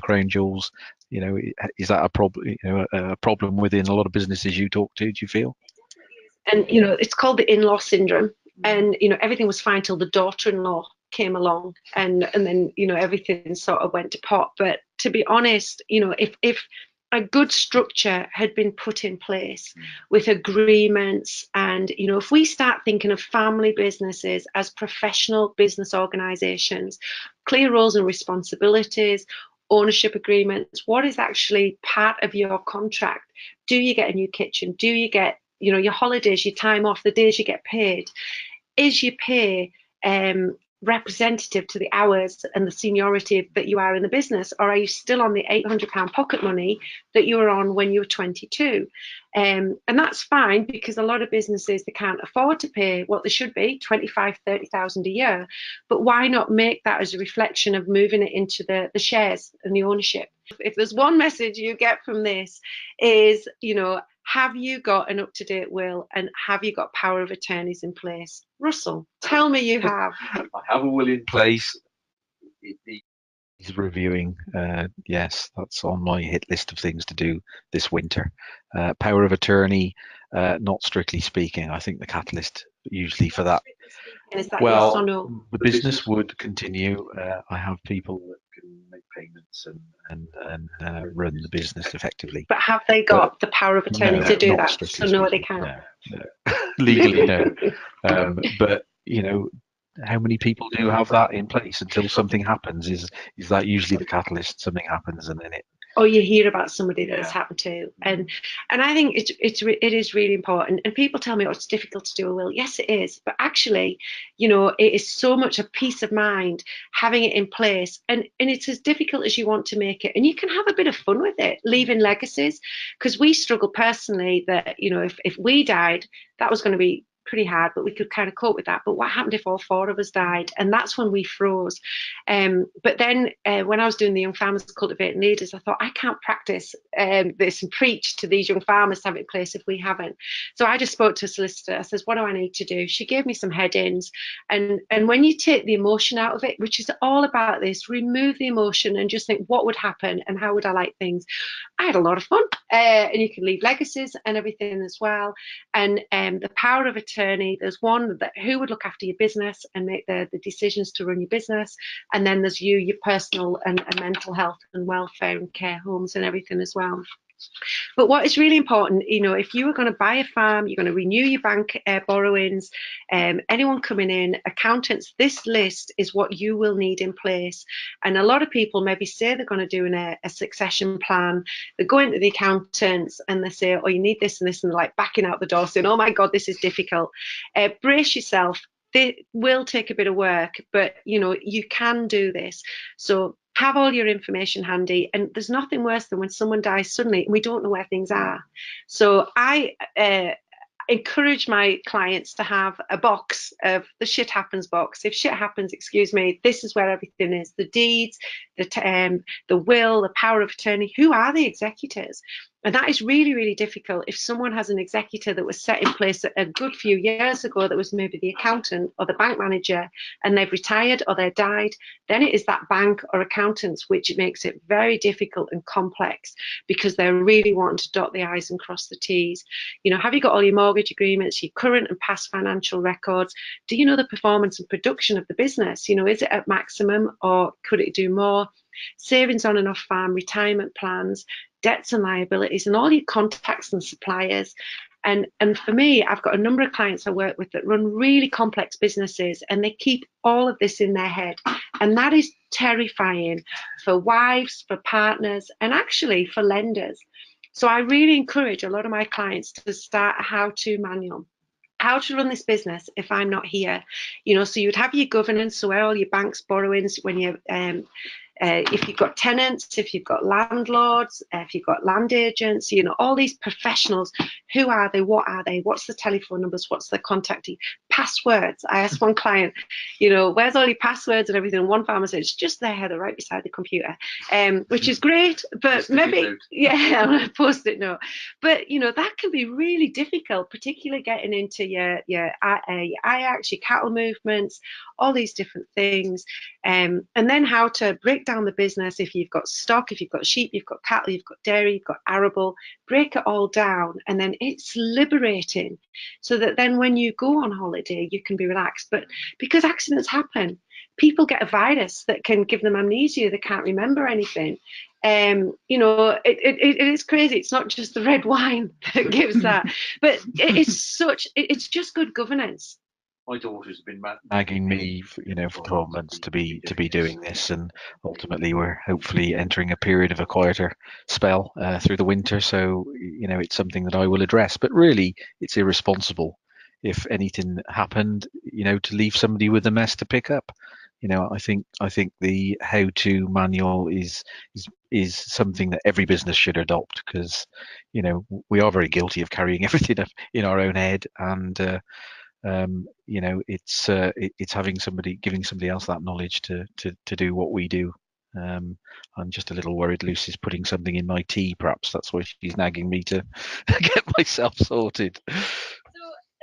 crown jewels, is that a problem? A problem within a lot of businesses you talk to? Do you feel? And it's called the Inlaw Syndrome. And everything was fine till the daughter-in-law came along, and then everything sort of went to pot. But to be honest, if a good structure had been put in place with agreements, and if we start thinking of family businesses as professional business organizations, clear roles and responsibilities, ownership agreements, what is actually part of your contract? Do you get a new kitchen? Do you get you know, your holidays, your time off, the days you get paid, is your pay representative to the hours and the seniority that you are in the business, or are you still on the £800 pocket money that you were on when you were 22? And that's fine, because a lot of businesses, they can't afford to pay what they should be, 25, 30,000 a year. But why not make that as a reflection of moving it into the shares and the ownership? If there's one message you get from this, is, you know, have you got an up-to-date will, and have you got power of attorneys in place? Russell, tell me you have. I have a will in place. It needs reviewing. Yes, that's on my hit list of things to do this winter. Power of attorney, not strictly speaking. I think the catalyst usually for that. Is that Well, yes or no? the business would continue. I have people that can make payments and run the business effectively. But have they got the power of attorney to do that? So no, they can't. No. Legally, no. But you know, how many people do have that in place until something happens? Is that usually the catalyst? Something happens, and then it. Or you hear about somebody that has happened to, and I think it is really important. And people tell me, oh, it's difficult to do a will. Yes, it is, but actually, you know, it is so much a peace of mind having it in place, and it's as difficult as you want to make it, and you can have a bit of fun with it, leaving legacies, because we struggle personally that, you know, if we died, that was going to be pretty hard, but we could kind of cope with that. But what happened if all four of us died? And that's when we froze. But then when I was doing the Young Farmers Cultivating Leaders, I thought, I can't practice this and preach to these young farmers to have it in place if we haven't. So I just spoke to a solicitor. I says, what do I need to do? She gave me some headings. And when you take the emotion out of it, which is all about this, remove the emotion and just think, what would happen and how would I like things? I had a lot of fun. And you can leave legacies and everything as well. And the power of attorney, there's one that who would look after your business and make the decisions to run your business. And then there's you, your personal and mental health and welfare and care homes and everything as well. But what is really important, you know, if you are going to buy a farm, you're going to renew your bank borrowings, anyone coming in, accountants, this list is what you will need in place. And a lot of people maybe say they're going to do a succession plan. They go into the accountants and they say, oh, you need this and this, and they're like backing out the door saying, oh my God, this is difficult. Brace yourself. They will take a bit of work, but you know, you can do this. So have all your information handy, and there's nothing worse than when someone dies suddenly and we don't know where things are. So I encourage my clients to have a box of the shit happens box. If shit happens, excuse me, this is where everything is: the deeds, the will, the power of attorney. Who are the executors? And that is really, really difficult. If someone has an executor that was set in place a good few years ago, that was maybe the accountant or the bank manager, and they've retired or they've died, then it is that bank or accountants, which makes it very difficult and complex, because they're really wanting to dot the I's and cross the T's. You know, have you got all your mortgage agreements, your current and past financial records? Do you know the performance and production of the business? You know, is it at maximum or could it do more? Savings on and off farm, retirement plans, debts and liabilities, and all your contacts and suppliers. And for me, I've got a number of clients I work with that run really complex businesses, and they keep all of this in their head. And that is terrifying for wives, for partners, and actually for lenders. So I really encourage a lot of my clients to start a Howto Manual. How to run this business if I'm not here, you know. So you'd have your governance, so where all your bank's borrowings, when you if you've got tenants, if you've got landlords, if you've got land agents, you know, all these professionals, who are they, what are they, what's the telephone numbers, what's the contact, passwords. I asked one client, you know, where's all your passwords and everything, and one farmer said, it's just there, Heather, right beside the computer, which is great, but maybe, yeah, on a post-it note. But, you know, that can be really difficult, particularly getting into your IACS, your cattle movements, all these different things, and then how to break down the business. If you've got stock, if you've got sheep, you've got cattle, you've got dairy, you've got arable, break it all down, and then it's liberating, so that then when you go on holiday you can be relaxed. But because accidents happen, people get a virus that can give them amnesia, they can't remember anything. You know, it is crazy. It's not just the red wine that gives that, but it's just good governance. my daughter's been nagging me, for 12 months to be doing this, and ultimately we're hopefully entering a period of a quieter spell through the winter. So it's something that I will address. But really, it's irresponsible if anything happened, to leave somebody with a mess to pick up. I think the Howto Manual is something that every business should adopt, because we are very guilty of carrying everything up in our own head, and it's giving somebody else that knowledge to do what we do. I'm just a little worried Lucy's putting something in my tea. Perhaps that's why she's nagging me to get myself sorted.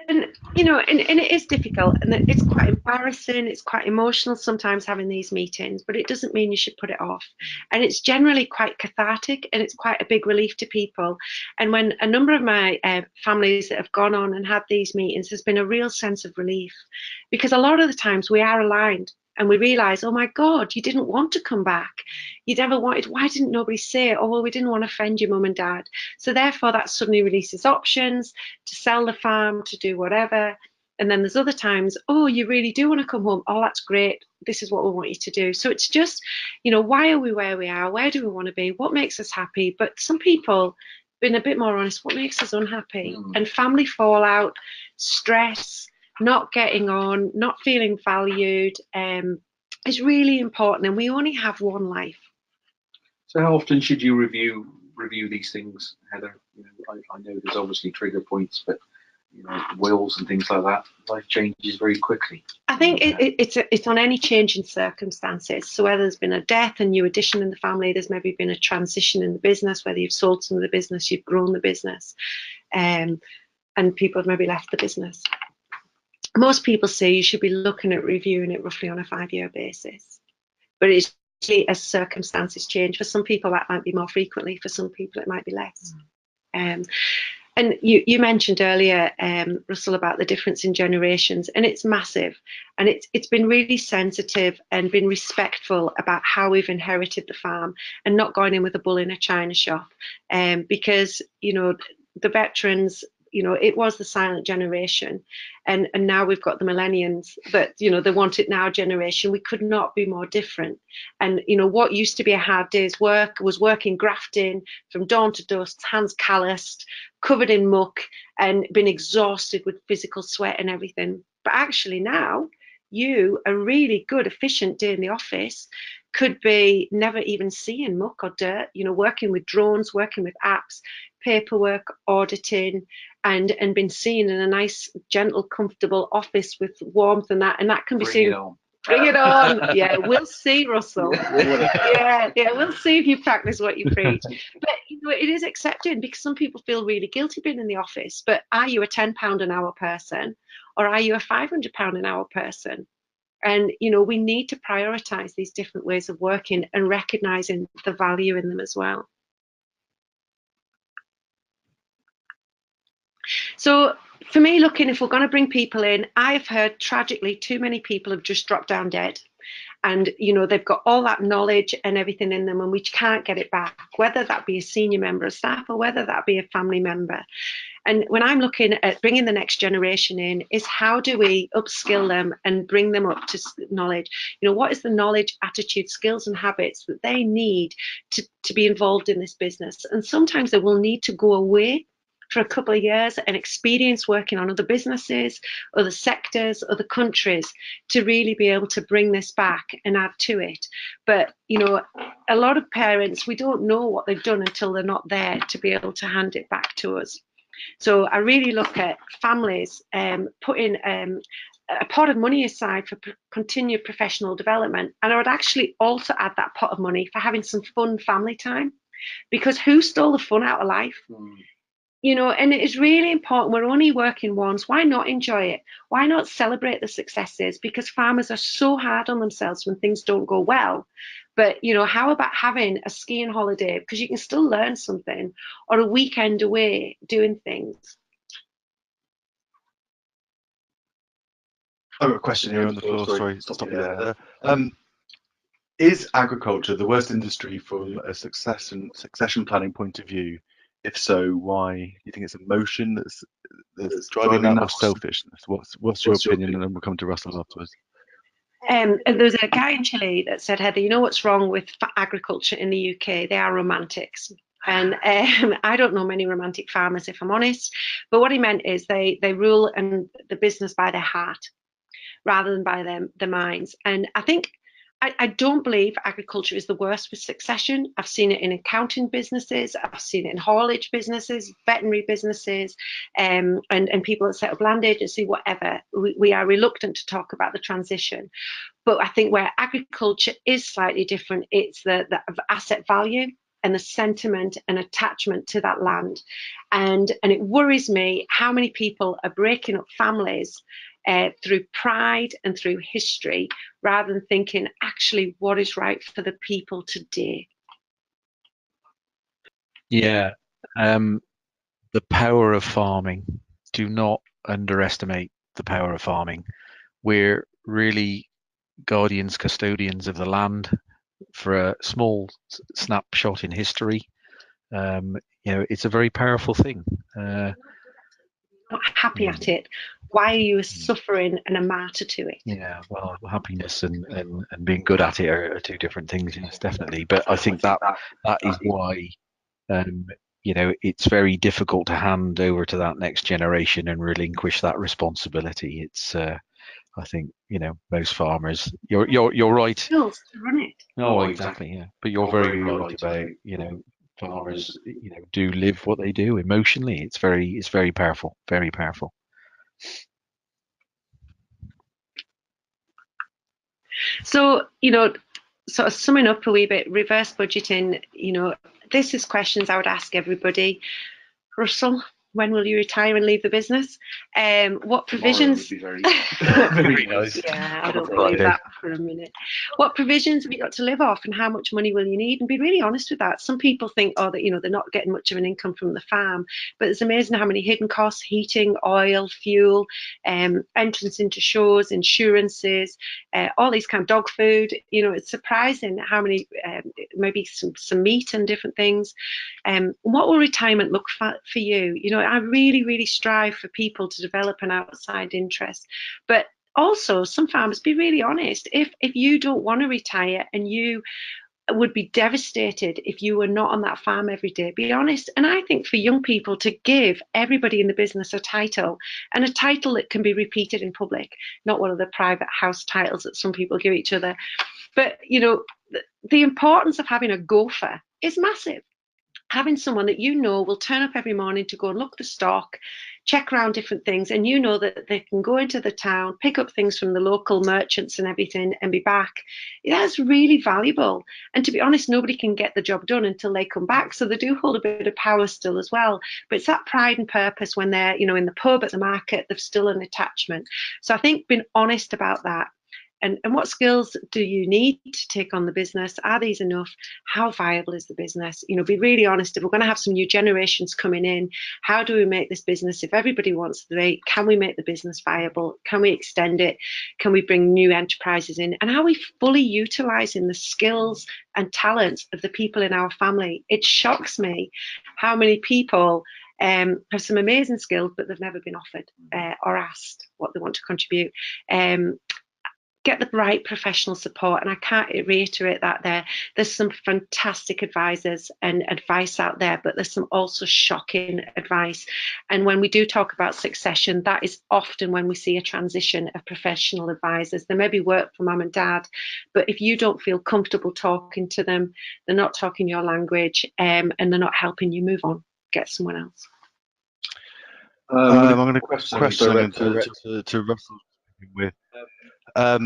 And it is difficult, and it's quite embarrassing, it's quite emotional sometimes having these meetings, but it doesn't mean you should put it off. And it's generally quite cathartic, and it's quite a big relief to people. And when a number of my families that have gone on and had these meetings, there's been a real sense of relief, because a lot of the times we are aligned and we realize, oh my God, you didn't want to come back. You never wanted, why didn't nobody say it? Oh, well, we didn't want to offend your mum and dad. So therefore that suddenly releases options to sell the farm, to do whatever. And then there's other times, oh, you really do want to come home. Oh, that's great. This is what we want you to do. So it's just, why are we where we are? Where do we want to be? What makes us happy? But some people, being a bit more honest, what makes us unhappy? And family fallout, stress, not getting on, not feeling valued, is really important. And we only have one life. So how often should you review these things, Heather? I know there's obviously trigger points, but wills and things like that, life changes very quickly. I think it's on any change in circumstances. So whether there's been a death, a new addition in the family, there's maybe been a transition in the business, whether you've sold some of the business, you've grown the business, and people have maybe left the business. Most people say you should be looking at reviewing it roughly on a 5-year basis, but it's as circumstances change. For some people that might be more frequently, for some people it might be less. And you mentioned earlier, Russell, about the difference in generations, and it's massive. And it's been really sensitive and been respectful about how we've inherited the farm, and not going in with a bull in a china shop, because the veterans, it was the silent generation, and now we've got the millennials that the want it now generation. We could not be more different. And what used to be a hard day's work was working, grafting from dawn to dusk, hands calloused, covered in muck, and been exhausted with physical sweat and everything. But actually now, a really good, efficient day in the office could be never even seeing muck or dirt, working with drones, working with apps, paperwork, auditing, and been seen in a nice, gentle, comfortable office with warmth, and that can be seen. Bring it on. Yeah, we'll see, Russell. Yeah, we'll see if you practice what you preach. But it is accepted, because some people feel really guilty being in the office. But are you a £10 an hour person, or are you a £500 an hour person? And we need to prioritize these different ways of working and recognizing the value in them as well. So for me, if we're going to bring people in, I've heard tragically too many people have just dropped down dead. And, they've got all that knowledge and everything in them, and we can't get it back, whether that be a senior member of staff or whether that be a family member. And when I'm looking at bringing the next generation in, is how do we upskill them and bring them up to knowledge? What is the knowledge, attitude, skills and habits that they need to be involved in this business? And sometimes they will need to go away for a couple of years and experience working on other businesses, other sectors, other countries, to really be able to bring this back and add to it. But, a lot of parents, we don't know what they've done until they're not there to be able to hand it back to us. So I really look at families putting a pot of money aside for continued professional development. And I would actually also add that pot of money for having some fun family time, because who stole the fun out of life? And it is really important. We're only working once. Why not enjoy it? Why not celebrate the successes? Because farmers are so hard on themselves when things don't go well. But, how about having a skiing holiday? Because you can still learn something, or a weekend away doing things. I've got a question here on the floor. Sorry, stop you there. Is agriculture the worst industry from a succession planning point of view If so, why? Do you think it's emotion that's driving that, or selfishness? What's your opinion? And then we'll come to Russell afterwards. There's a guy in Chile that said, Heather, you know what's wrong with agriculture in the UK? They are romantics. And I don't know many romantic farmers, if I'm honest. But what he meant is they rule and the business by their heart rather than by their minds. And I think I don't believe agriculture is the worst with succession. I've seen it in accounting businesses, I've seen it in haulage businesses, veterinary businesses, and people that set up land agency, whatever. We are reluctant to talk about the transition. But I think where agriculture is slightly different, it's the asset value and the sentiment and attachment to that land. And it worries me how many people are breaking up families through pride and through history, rather than thinking actually what is right for the people today. Yeah, the power of farming. Do not underestimate the power of farming. We're really guardians, custodians of the land. For a small snapshot in history, it's a very powerful thing. Not happy at it. Why are you suffering and a martyr to it? Yeah, well, happiness and being good at it are two different things, yes, definitely. But I think that is why it's very difficult to hand over to that next generation and relinquish that responsibility. It's I think most farmers. You're right. To run it. Oh, exactly. Yeah, but you're very right about farmers. Do live what they do emotionally. It's very powerful. Very powerful. So sort of summing up a wee bit, reverse budgeting. This is questions I would ask everybody. Russell, when will you retire and leave the business? What provisions? Would be very, very nice. Yeah, I don't believe that for a minute. What provisions have you got to live off, and how much money will you need? And be really honest with that. Some people think, that they're not getting much of an income from the farm, but it's amazing how many hidden costs: heating, oil, fuel, entrance into shows, insurances, all these kind of dog food. It's surprising how many, maybe some meat and different things. What will retirement look for you? I really, really strive for people to develop an outside interest. But also, some farmers, be really honest. If you don't want to retire and you would be devastated if you were not on that farm every day, be honest. And I think for young people to give everybody in the business a title, and a title that can be repeated in public, not one of the private house titles that some people give each other. But, the importance of having a gopher is massive. Having someone that will turn up every morning to go and look the stock, check around different things, and that they can go into the town, pick up things from the local merchants and everything, and be back. That's really valuable. And to be honest, nobody can get the job done until they come back. So they do hold a bit of power still as well. But it's that pride and purpose when they're, in the pub, at the market, they've still an attachment. So I think being honest about that. And what skills do you need to take on the business? Are these enough? How viable is the business? Be really honest. If we're going to have some new generations coming in, how do we make this business? If everybody wants the rate, can we make the business viable? Can we extend it? Can we bring new enterprises in? And are we fully utilising the skills and talents of the people in our family? It shocks me how many people have some amazing skills, but they've never been offered or asked what they want to contribute. Get the right professional support. And I can't reiterate that there's some fantastic advisors and advice out there, but there's some also shocking advice. And when we do talk about succession, that is often when we see a transition of professional advisors. They maybe work for mum and dad, but if you don't feel comfortable talking to them, they're not talking your language, and they're not helping you move on, get someone else. I'm going to question to Russell with. How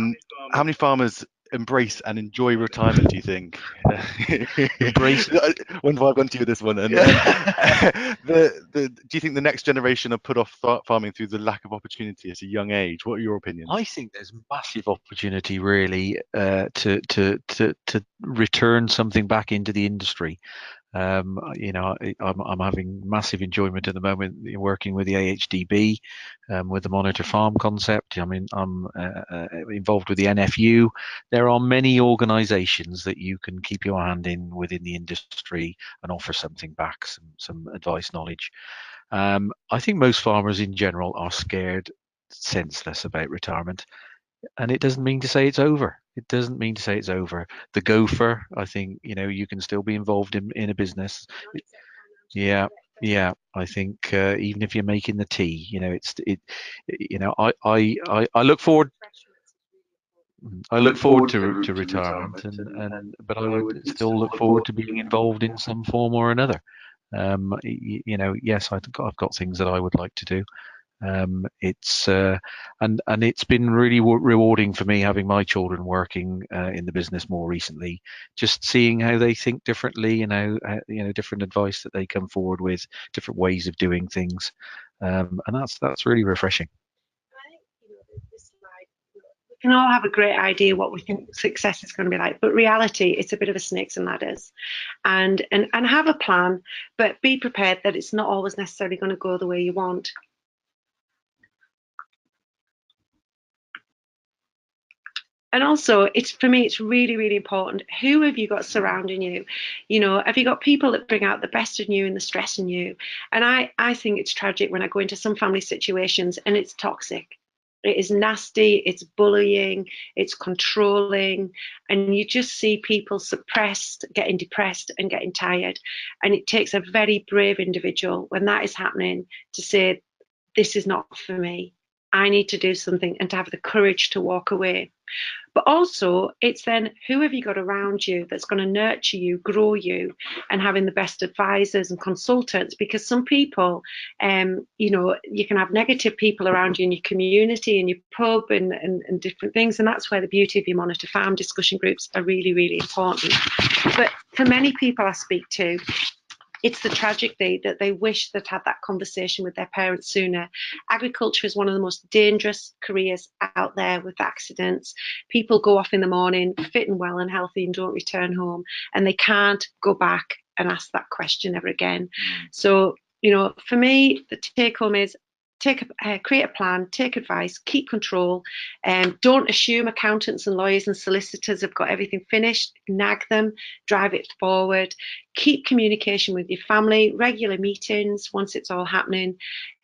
many farmers embrace and enjoy retirement, do you think? Embrace. When have I gone to you this one? And do you think the next generation are put off farming through the lack of opportunity at a young age? What are your opinions? I think there's massive opportunity, really, to return something back into the industry. You know, I'm having massive enjoyment at the moment working with the AHDB, with the Monitor Farm concept. I mean, I'm involved with the NFU. There are many organisations that you can keep your hand in within the industry and offer something back, some advice, knowledge. I think most farmers in general are scared senseless about retirement, and it doesn't mean to say it's over. It doesn't mean to say it's over. The gopher, I think, you know, you can still be involved in a business. Yeah, yeah. I think even if you're making the tea, you know, you know, I look forward. I look forward to retirement, but I would still look forward to being involved in some form or another. You know, yes, I've got things that I would like to do. It's and it's been really rewarding for me having my children working in the business more recently, just seeing how they think differently, and how you know, different advice that they come forward with, different ways of doing things, and that's really refreshing. We can all have a great idea what we think success is going to be like, but reality, it's a bit of a snakes and ladders, and have a plan, but be prepared that it's not always necessarily going to go the way you want. And also, for me, it's really, really important. Who have you got surrounding you? You know, have you got people that bring out the best in you and the stress in you? And I think it's tragic when I go into some family situations and it's toxic. It is nasty, it's bullying, it's controlling, and you just see people suppressed, getting depressed and getting tired. And it takes a very brave individual when that is happening to say, this is not for me. I need to do something, and to have the courage to walk away. But also, it's then, who have you got around you that's going to nurture you, grow you, and having the best advisors and consultants? Because some people, you know, you can have negative people around you in your community, in your pub, and different things. And that's where the beauty of your Monitor Farm discussion groups are really, really important. But for many people I speak to, it's the tragedy that they wish they'd had that conversation with their parents sooner. Agriculture is one of the most dangerous careers out there, with accidents. People go off in the morning fit and well and healthy and don't return home, and they can't go back and ask that question ever again. So, you know, for me, the take home is create a plan, take advice, keep control, don't assume accountants and lawyers and solicitors have got everything finished. Nag them, drive it forward, keep communication with your family, regular meetings once it's all happening.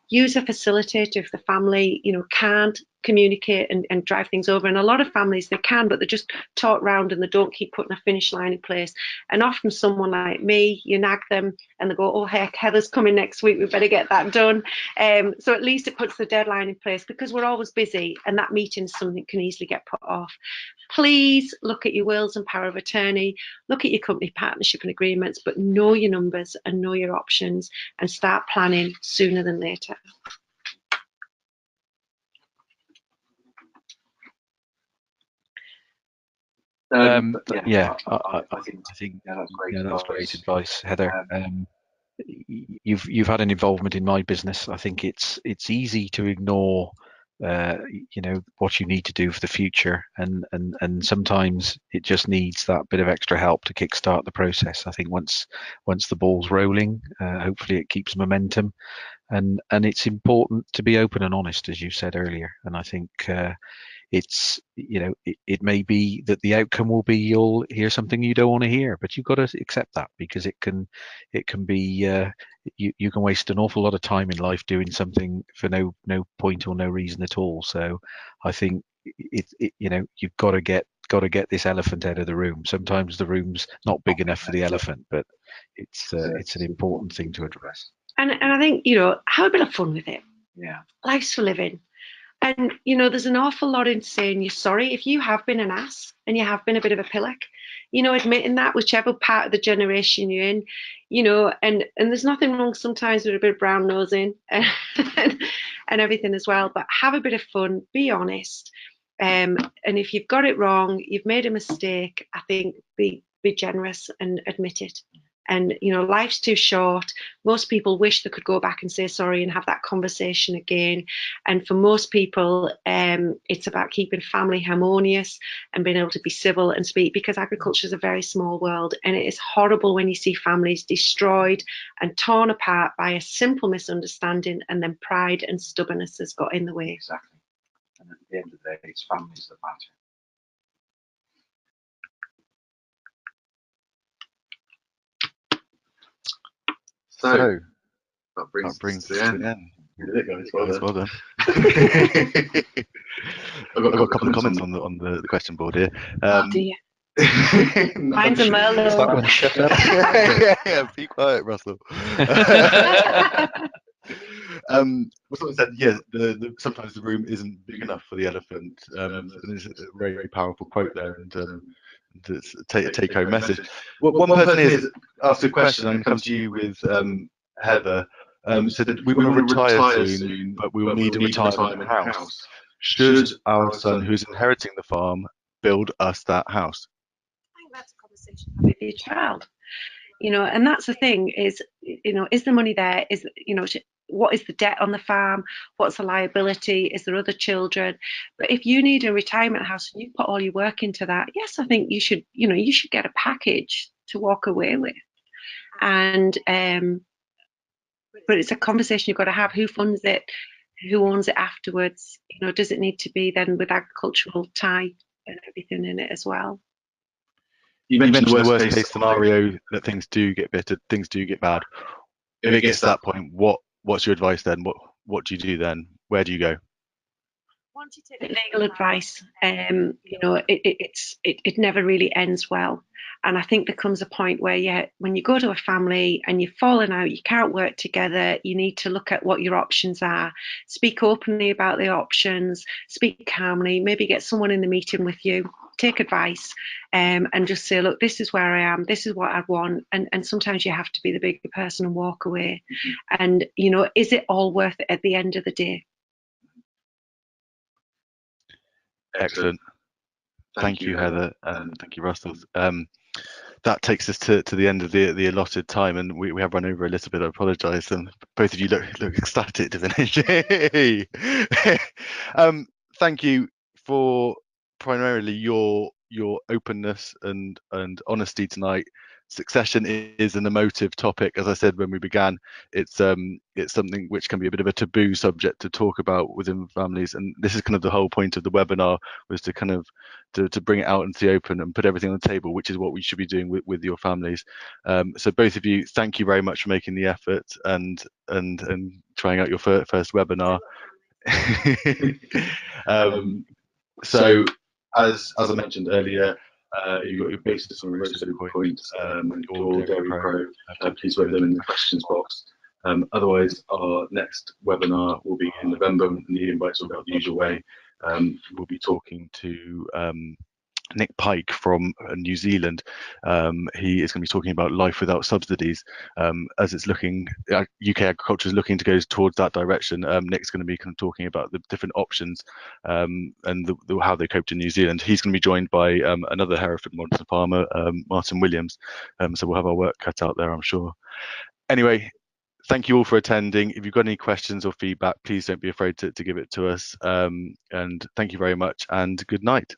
Use a facilitator if the family, you know, can't communicate and drive things over. And a lot of families, they can, but they just talk round and they don't keep putting a finish line in place. And often someone like me, you nag them and they go, oh heck, Heather's coming next week, we better get that done. So at least it puts the deadline in place, because we're always busy, and that meeting is something that can easily get put off. Please look at your wills and power of attorney, look at your company partnership and agreements, but know your numbers and know your options, and start planning sooner than later. I think that's great advice, Heather. You've had an involvement in my business. I think it's easy to ignore you know, what you need to do for the future, and sometimes it just needs that bit of extra help to kickstart the process. I think once the ball's rolling, hopefully it keeps momentum, and it's important to be open and honest, as you said earlier. And I think it's, you know, it may be that the outcome will be you'll hear something you don't want to hear, but you've got to accept that, because it can be you can waste an awful lot of time in life doing something for no point or no reason at all. So I think it you know, you've got to get this elephant out of the room. Sometimes the room's not big enough for the elephant, but it's an important thing to address. And I think, you know, have a bit of fun with it. Yeah. Life's for living. And, you know, there's an awful lot in saying you're sorry if you have been an ass and you have been a bit of a pillock, you know, admitting that, whichever part of the generation you're in, you know, and there's nothing wrong sometimes with a bit of brown nosing and everything as well, but have a bit of fun, be honest. And if you've got it wrong, you've made a mistake, I think be generous and admit it. And, you know, life's too short. Most people wish they could go back and say sorry and have that conversation again. And for most people, it's about keeping family harmonious and being able to be civil and speak, because agriculture is a very small world, and it is horrible when you see families destroyed and torn apart by a simple misunderstanding, and then pride and stubbornness has got in the way. Exactly. And at the end of the day, it's families that matter. So that brings us to the end. We did it, guys. Well done. I've got a couple of comments on the question board here. Oh dear. Mine's a Merlot. Start with shut up. Yeah, be quiet, Russell. Someone said, yeah, sometimes the room isn't big enough for the elephant. There's a very, very powerful quote there, and take-home message. Well, one person has asked a question. I'm going to come to you with Heather. Said that we want to retire soon, but we will need a retirement house. Should our son, who's inheriting the farm, build us that house? I think that's a conversation with your child. You know, and that's the thing is, you know, is the money there? Is, you know, what is the debt on the farm? What's the liability? Is there other children? But if you need a retirement house and you put all your work into that, yes, I think you should, you know, you should get a package to walk away with. And but it's a conversation you've got to have. Who funds it? Who owns it afterwards? You know, does it need to be then with agricultural tie and everything in it as well? You mentioned the worst case scenario, that things do get bitter, things do get bad. If it gets to that point, what's your advice then? What do you do then? Where do you go? Once you take legal advice, you know, it never really ends well. And I think there comes a point where, when you go to a family and you've fallen out, you can't work together, you need to look at what your options are, speak openly about the options, speak calmly, maybe get someone in the meeting with you, take advice, and just say, look, this is where I am, this is what I want. And sometimes you have to be the bigger person and walk away. And, you know, is it all worth it at the end of the day? Excellent. Thank you, Heather, and thank you, Russell. That takes us to the end of the allotted time, and we have run over a little bit. I apologise, and both of you look ecstatic to finish. Thank you for primarily your openness and honesty tonight. Succession is an emotive topic, as I said when we began. It's something which can be a bit of a taboo subject to talk about within families, and this is kind of the whole point of the webinar, was to kind of to bring it out into the open and put everything on the table, which is what we should be doing with your families. So both of you, thank you very much for making the effort and trying out your first webinar. So as I mentioned earlier, you've got your basis on roasted point, your Dairy Pro. Please write them in the questions box. Otherwise, our next webinar will be in November, and the invites will go the usual way. We'll be talking to Nick Pike from New Zealand. He is going to be talking about life without subsidies, as it's looking, UK agriculture is looking to go towards that direction. Nick's going to be kind of talking about the different options and how they coped in New Zealand. He's going to be joined by another Hereford modern farmer, Martin Williams. So we'll have our work cut out there, I'm sure. Anyway, thank you all for attending. If you've got any questions or feedback, please don't be afraid to give it to us. And thank you very much, and good night.